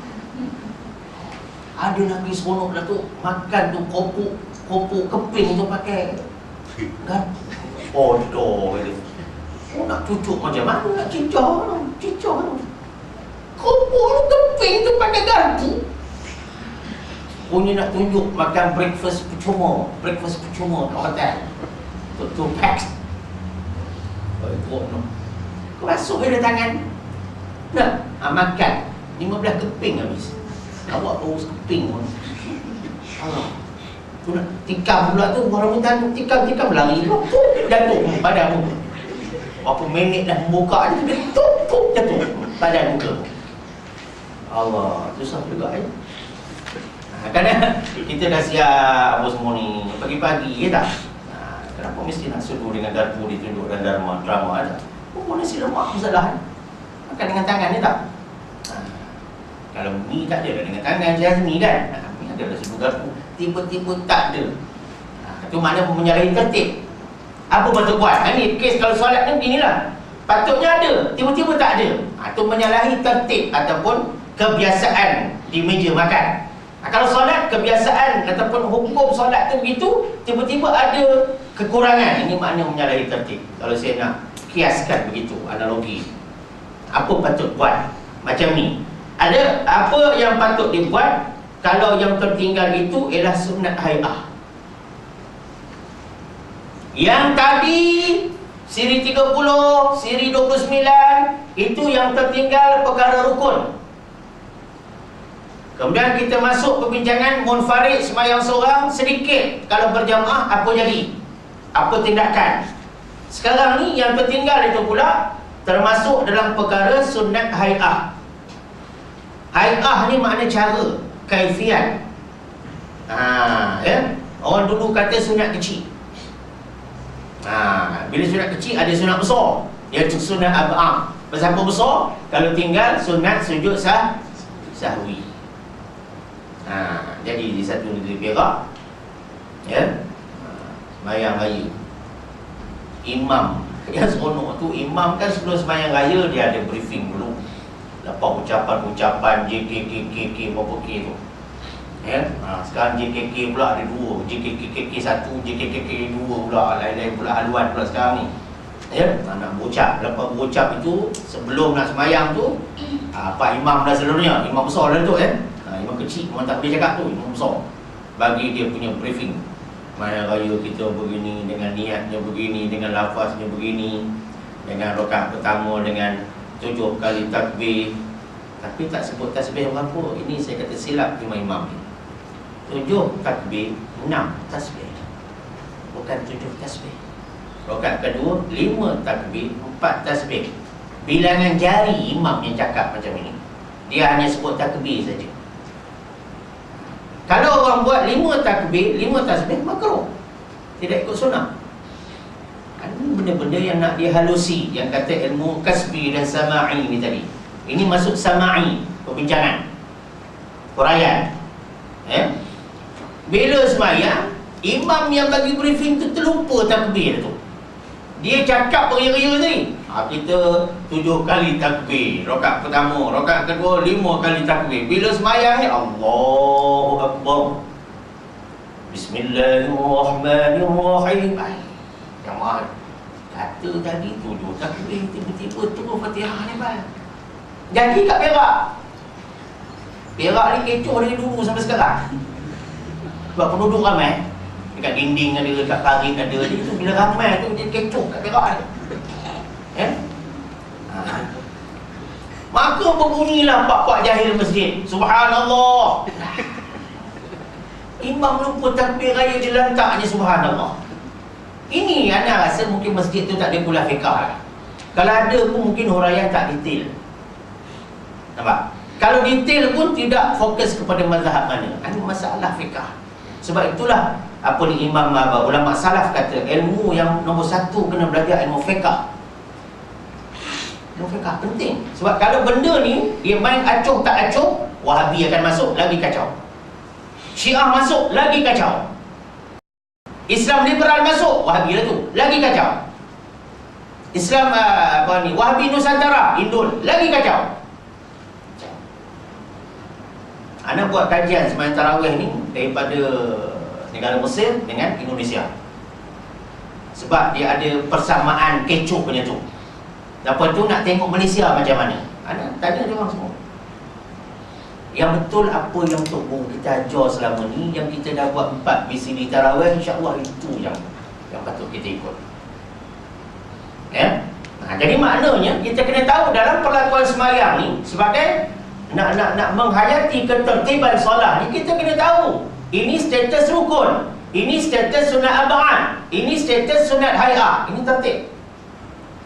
S1: Ada lagi seronok lah tu, makan tu kopuk keping tu pakai garpu. Bodoh dia. Nak cucuk macam mana, nak cicah tu. Kopuk tu keping tu pakai garpu. Punya nak tunjuk makan breakfast percuma kat hotel. Tu pack. Kau masuk ada tangan. Nak makan 15 keping habis. Awak terus keping pun. Tu nak tikam pula tu, buah rambutan tu tikam lari pula. Jatuh badan muka. Berapa minit dah membuka dia jatuh badan muka. Allah, susah juga ya. Kadang kita dah siap apa semua ni pagi-pagi, ya tak? Kenapa mesti nak sudu dengan garpu ditunjuk dalam drama ada? Oh, nasi lemak masalah. Makan dengan tangan, ya tak? Kalau ni tak ada dengan tangan Jazmi kan? Ni ada dah sudu garpu. Tiba-tiba tak ada. Itu makna menyalahi tertib. Apa patut buat? Ni kes kalau solat ni beginilah. Patutnya ada, tiba-tiba tak ada. Itu menyalahi tertib ataupun kebiasaan di meja makan. Kalau solat, kebiasaan ataupun hukum solat tu begitu, tiba-tiba ada kekurangan. Ini makna menyalahi tertib. Kalau saya nak kiaskan begitu, analogi. Apa patut buat? Macam ni. Ada apa yang patut dibuat kalau yang tertinggal itu ialah sunat hai'ah. Yang tadi siri 30, siri 29 itu yang tertinggal perkara rukun. Kemudian kita masuk perbincangan munfarid sembahyang seorang sedikit. Kalau berjamaah apa jadi? Apa tindakan? Sekarang ni yang tertinggal itu pula termasuk dalam perkara sunat hai'ah. Hai'ah ni makna cara, kaifiat. Ya. Orang dulu kata sunat kecil. Bila sunat kecil ada sunat besar. Dia sunat ab'ah. Pasal apa besar? Kalau tinggal sunat sujud sahwi. Jadi di satu negeri Perak, ya, sembahyang raya, imam yang seronok tu, imam kan sebelum sembahyang raya dia ada briefing dulu. Lepas ucapan JKKK berapa K tu, ya. Sekarang JKK pula ada dua, JKKK 1, JKKK 2 pula, lain-lain pula haluan pula sekarang ni, ya. Nak berucap, lepas berucap itu sebelum nak sembahyang tu, Pak Imam dah seluruhnya, imam besar dah tu, ya. Imam kecil, orang tak boleh cakap tu, imam besar bagi dia punya briefing. Sembahyang raya kita begini, dengan niatnya begini, dengan lafaznya begini, dengan rakaat pertama dengan 7 kali takbir. Tapi tak sebut tasbih berapa. Ini saya kata silap imam ni. 7 takbir, 6 tasbih, bukan 7 tasbih. Rakaat kedua 5 takbir, 4 tasbih. Bilangan jari imam yang cakap macam ini. Dia hanya sebut takbir saja. Kalau orang buat 5 takbir, 5 tasbih, makruh. Tidak ikut sunnah. Ini benda-benda yang nak dihalusi, yang kata ilmu kasbi dan sama'i ni tadi. Ini masuk sama'i, perbincangan, huraian, ya. Bila sembahyang, Imam yang bagi briefing tu terlupa takbir tu. Dia cakap beria-ria tadi, kita 7 kali takbir rakaat pertama, rakaat kedua 5 kali takbir. Bila sembahyang ni Allahu Akbar, Bismillahirrahmanirrahim. Jemaah kata tadi 7 takbir, tiba-tiba terus Fatihah ni bang. Jadi kat Perak ni kecoh dari dulu sampai sekarang. Sebab penduduk ramai, dekat dinding ada, dekat parit ada. Jadi tu bila ramai tu dia kecoh kat Perak ni. Maka berbunyilah pak-pak jahil masjid, Subhanallah. Imam lupa takbir raya di lantaknya Subhanallah. Ini anda rasa mungkin masjid tu tak ada pula fiqah. Kalau ada pun mungkin huraian tak detail. Nampak? Kalau detail pun tidak fokus kepada mazhab mana. Ini masalah fiqah. Sebab itulah apa ni imam ulama salaf kata, ilmu yang nombor 1 kena belajar ilmu fiqah. Ilmu fiqah penting. Sebab kalau benda ni dia main acuh tak acuh, Wahabi akan masuk, lagi kacau. Syiah masuk, lagi kacau. Islam liberal masuk, Wahabi lah tu, lagi kacau. Islam Wahabi Nusantara, Indul, lagi kacau. Ana buat kajian sembahyang tarawih ni daripada negara Mesir dengan Indonesia. Sebab dia ada persamaan kecoh punya tu. Lepas tu nak tengok Malaysia macam mana. Ana tanya dia orang semua. Yang betul apa yang Tok Guru kita ajar selama ni, yang kita dah buat 4 BCD tarawih, insya-Allah itu yang patut kita ikut. Ya. Jadi maknanya kita kena tahu dalam perlakuan sembahyang ni sebagai nak menghayati ketertiban solat ni, kita kena tahu ini status rukun, ini status sunat ab'ad, ini status sunat hay'ah. Ini tertib.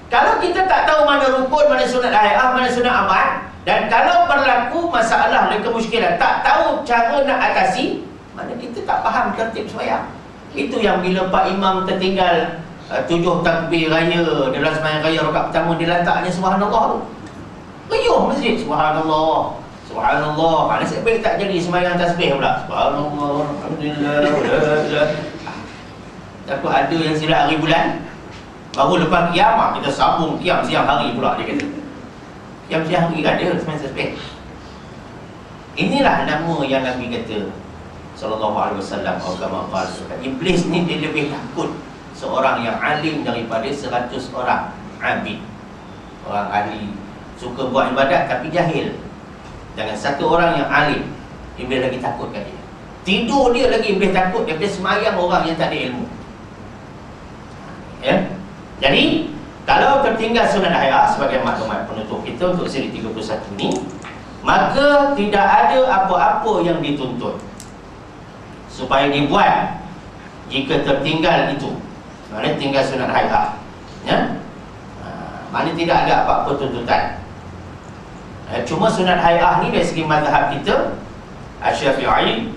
S1: Kalau kita tak tahu mana rukun, mana sunat hay'ah, mana sunat ab'ad, dan kalau berlaku masalah dan kemusykilan, tak tahu cara nak atasi, mana kita tak faham tertib sembahyang. Itu yang bila Pak Imam tertinggal 7 takbir raya dalam sembahyang raya rakaat pertama, dia lantaknya Subhanallah tu. Riuh masjid, Subhanallah, Subhanallah. Nasib baik tak jadi sembahyang tasbih pula, Subhanallah, Alhamdulillah. Takut ada yang silap hari bulan, baru lepas kiamat kita sambung kiam siang hari pula, dia kata. Kiam siang hari ada sembahyang tasbih. Inilah nama yang Nabi kata sallallahu alaihi wasallam, Iblis ni dia lebih takut seorang yang alim daripada 100 orang abid. Orang ahli suka buat ibadat tapi jahil. Jangan satu orang yang alim, Iblis lagi takut kat dia. Tidur dia lagi Iblis takut daripada semayang orang yang tak ada ilmu. Ya. Jadi kalau tertinggal sunat hay'ah sebagai maklumat penutup kita untuk siri 31 ni, maka tidak ada apa-apa yang dituntut supaya dibuat jika tertinggal itu. Maknanya tinggal sunat hay'ah, ya. Maknanya tidak ada apa-apa tuntutan. Cuma sunat hay'ah ni dari segi mazhab kita Asy-Syafi'i,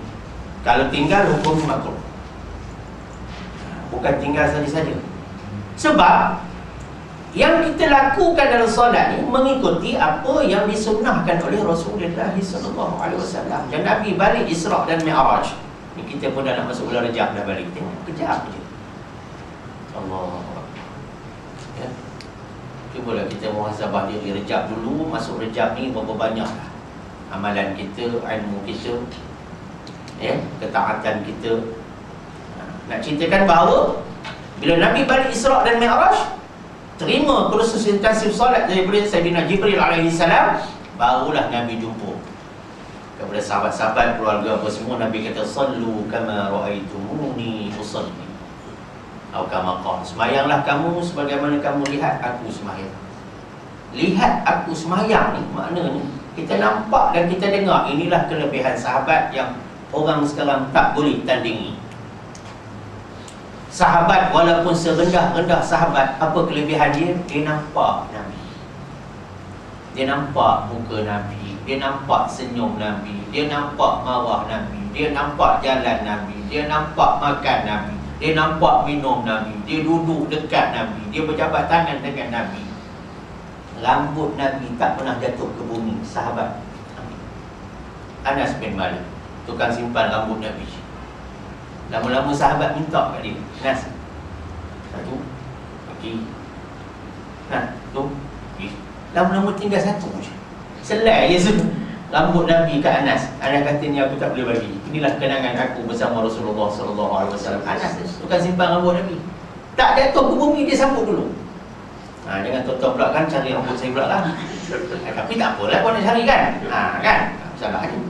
S1: kalau tinggal hukum makruh, bukan tinggal saja-saja. Sebab yang kita lakukan dalam solat ni mengikuti apa yang disunnahkan oleh Rasulullah sallallahu alaihi wasallam. Dan Nabi balik Isra' dan Mi'raj. Ni kita pun dah nak masuk bulan Rejab dah balik. Tengok kejap je. Allah. Ya. Cubalah kita muhasabah diri Rejab dulu. Masuk Rejab ni berapa banyak amalan kita, ilmu kita, ya, ketaatan kita. Nak ceritakan bahawa bila Nabi balik Isra' dan Mi'raj, terima kursus intensif solat daripada Sayyidina Jibril alaihi salam, barulah Nabi jumpa kepada sahabat-sahabat, keluarga apa semua. Nabi kata, sallu kama ra'aitumuni usalli, atau kama qala, sembahyanglah kamu sebagaimana kamu lihat aku sembahyang. Lihat aku sembahyang ni maknanya kita nampak dan kita dengar. Inilah kelebihan sahabat yang orang sekarang tak boleh tandingi. Sahabat walaupun serendah-rendah sahabat, apa kelebihan dia? Dia nampak Nabi, dia nampak muka Nabi, dia nampak senyum Nabi, dia nampak marah Nabi, dia nampak jalan Nabi, dia nampak makan Nabi, dia nampak minum Nabi, dia duduk dekat Nabi, dia berjabat tangan dengan Nabi. Rambut Nabi tak pernah jatuh ke bumi. Sahabat Nabi Anas bin Malik, tukang simpan rambut Nabi, Lama-lama sahabat minta kat dia, Nas, satu bagi, Nas tu bagi. Lama-lama tinggal satu je, selai je semua rambut Nabi kat Anas. Anas kata ni aku tak boleh bagi, inilah kenangan aku bersama Rasulullah SAW. Anas tukang simpan rambut Nabi, tak jatuh ke bumi dia sambut dulu. Jangan tuan-tuan pula kan cari rambut saya pula kan. Tapi tak apalah kau nak cari kan. Kan salah ni.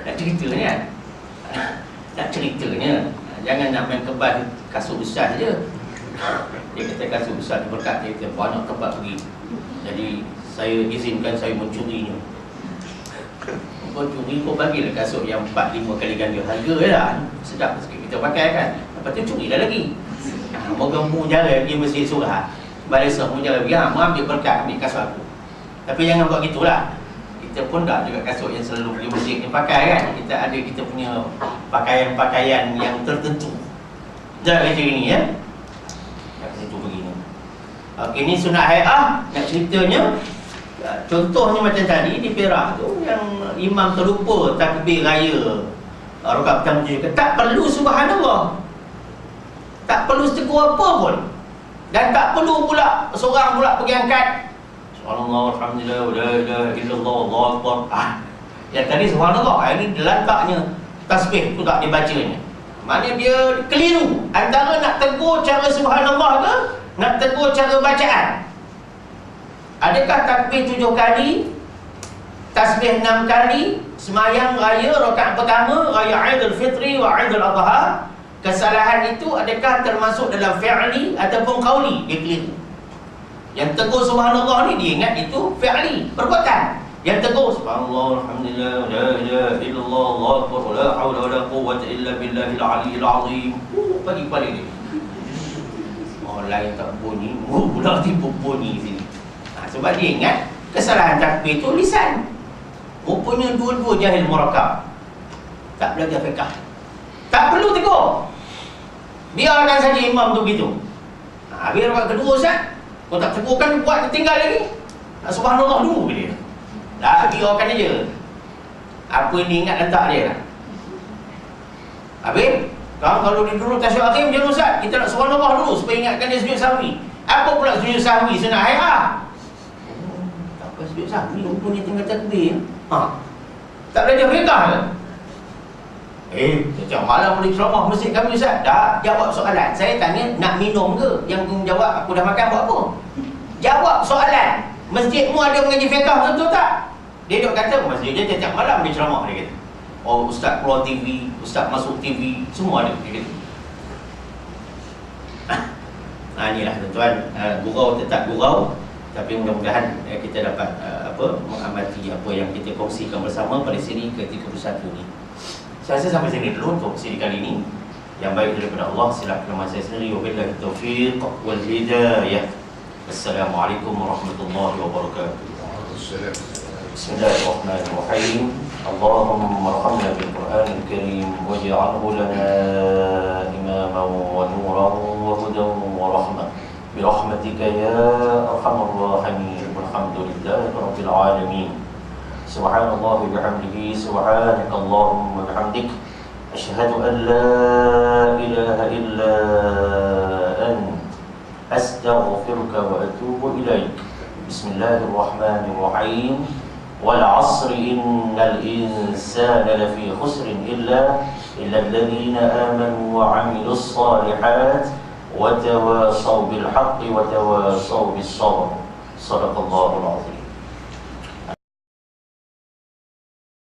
S1: Nak ceritanya nak ceritanya, jangan nak main kebal kasut besar saja. Dia kata kasut besar diberkat, dia kata banyak tempat pergi, jadi saya izinkan saya mencurinya. Kau curi, kau bagilah kasut yang 4-5 kali ganda harga lah, sedap sikit kita pakai kan. Lepas tu curi dah lagi. Moga mujarab dia mesti surah Barisan mujarab dia ambil berkat, ambil kasut aku. Tapi jangan buat gitulah. Kita pun dah juga kasut yang selalu pergi masjid ni pakai kan. Kita ada kita punya pakaian-pakaian yang tertentu. Jangan macam ni ya. Kat situ begini. Okey, ni sunat hai'ah. Nak ceritanya, contohnya macam tadi di Perak tu, yang imam terlupa takbir raya rakaat pertama tu, tak perlu subhanallah, tak perlu tegur apa pun, dan tak perlu pula seorang pula pergi angkat subhanallah, alhamdulillah, la ilaha illallah, Allahu akbar. Yang tadi subhanallah, ini letaknya tasbih tu tak dibacanya. Maknanya dia keliru antara nak tegur cara subhanallah ke nak tegur cara bacaan. Adakah takbir 7 kali, tasbih 6 kali, semayang raya rakaat pertama, raya Aidil Fitri wa Aidil Adha, kesalahan itu adakah termasuk dalam fi'li ataupun qauli? Dia keliru. Yang tegur subhanallah ni dia ingat itu fi'li, perbuatan. Yang tegur subhanallah, alhamdulillah, la ilaha illallah, Allahu akbar, la haula wala quwwata illa billahil aliyyil azim. Bagi kepala dia. Orang lain tak bunyi, pula tipu bunyi sini. Sebab dia ingat kesalahan takbir itu lisan. Rupanya dua-dua jahil murakab, tak belajar fiqh. Tak perlu tegur, biarkan saja imam tu begitu. Biar rakaat kedua Ustaz, kau tak tegur kan buat tinggal lagi. Subhanallah dulu dia. Dah biarkan aja. Apa ni ingat letak dia lah. Habis kalau dia dulu tasyahud akhir macam mana Ustaz? Kita nak subhanallah dulu supaya ingatkan dia sujud sahwi. Apa pula sujud sahwi sunat hai'ah? Tak apa sujud sahwi, rupanya tinggal takbir. Tak belajar fiqh ke? Setiap malam boleh ceramah masjid kami Ustaz. Dah jawab soalan. Saya tanya nak minum ke? Yang jawab aku dah makan buat apa? Jawab soalan. Masjidmu ada mengaji fiqh betul tak? Dia duk kata masjid dia setiap malam dia ceramah, dia kata. Oh, ustaz keluar TV, ustaz masuk TV, semua ada, dia kata. Inilah tuan-tuan, gurau tetap gurau, tapi mudah-mudahan kita dapat mengamati apa yang kita kongsikan bersama pada siri ke-31 ni. Saya rasa sampai sini dulu untuk siri kali ini. Yang baik daripada Allah silap nama saya sendiri. Wabillahi taufiq wal hidayah. Assalamualaikum warahmatullahi wabarakatuh. Bismillahirrahmanirrahim. Allahumma arhamna bil Qur'anil Karim waj'alhu lana imaman wa nuran wa hudan wa rahmah bi rahmatika ya arhamar rahimin. Walhamdulillahi rabbil alamin. Subhanallah bihamdihi, subhanakallahumma bihamdik, asyhadu an la ilaha illa anta, astaghfiruka wa atubu ilaik. Bismillahirrahmanirrahim. Wal 'asri innal insana lafi khusrin illa alladhina amanu wa 'amilus shalihat wa tawasaw bil haqqi wa tawasaw bis sabr. Shadaqallahul 'azim.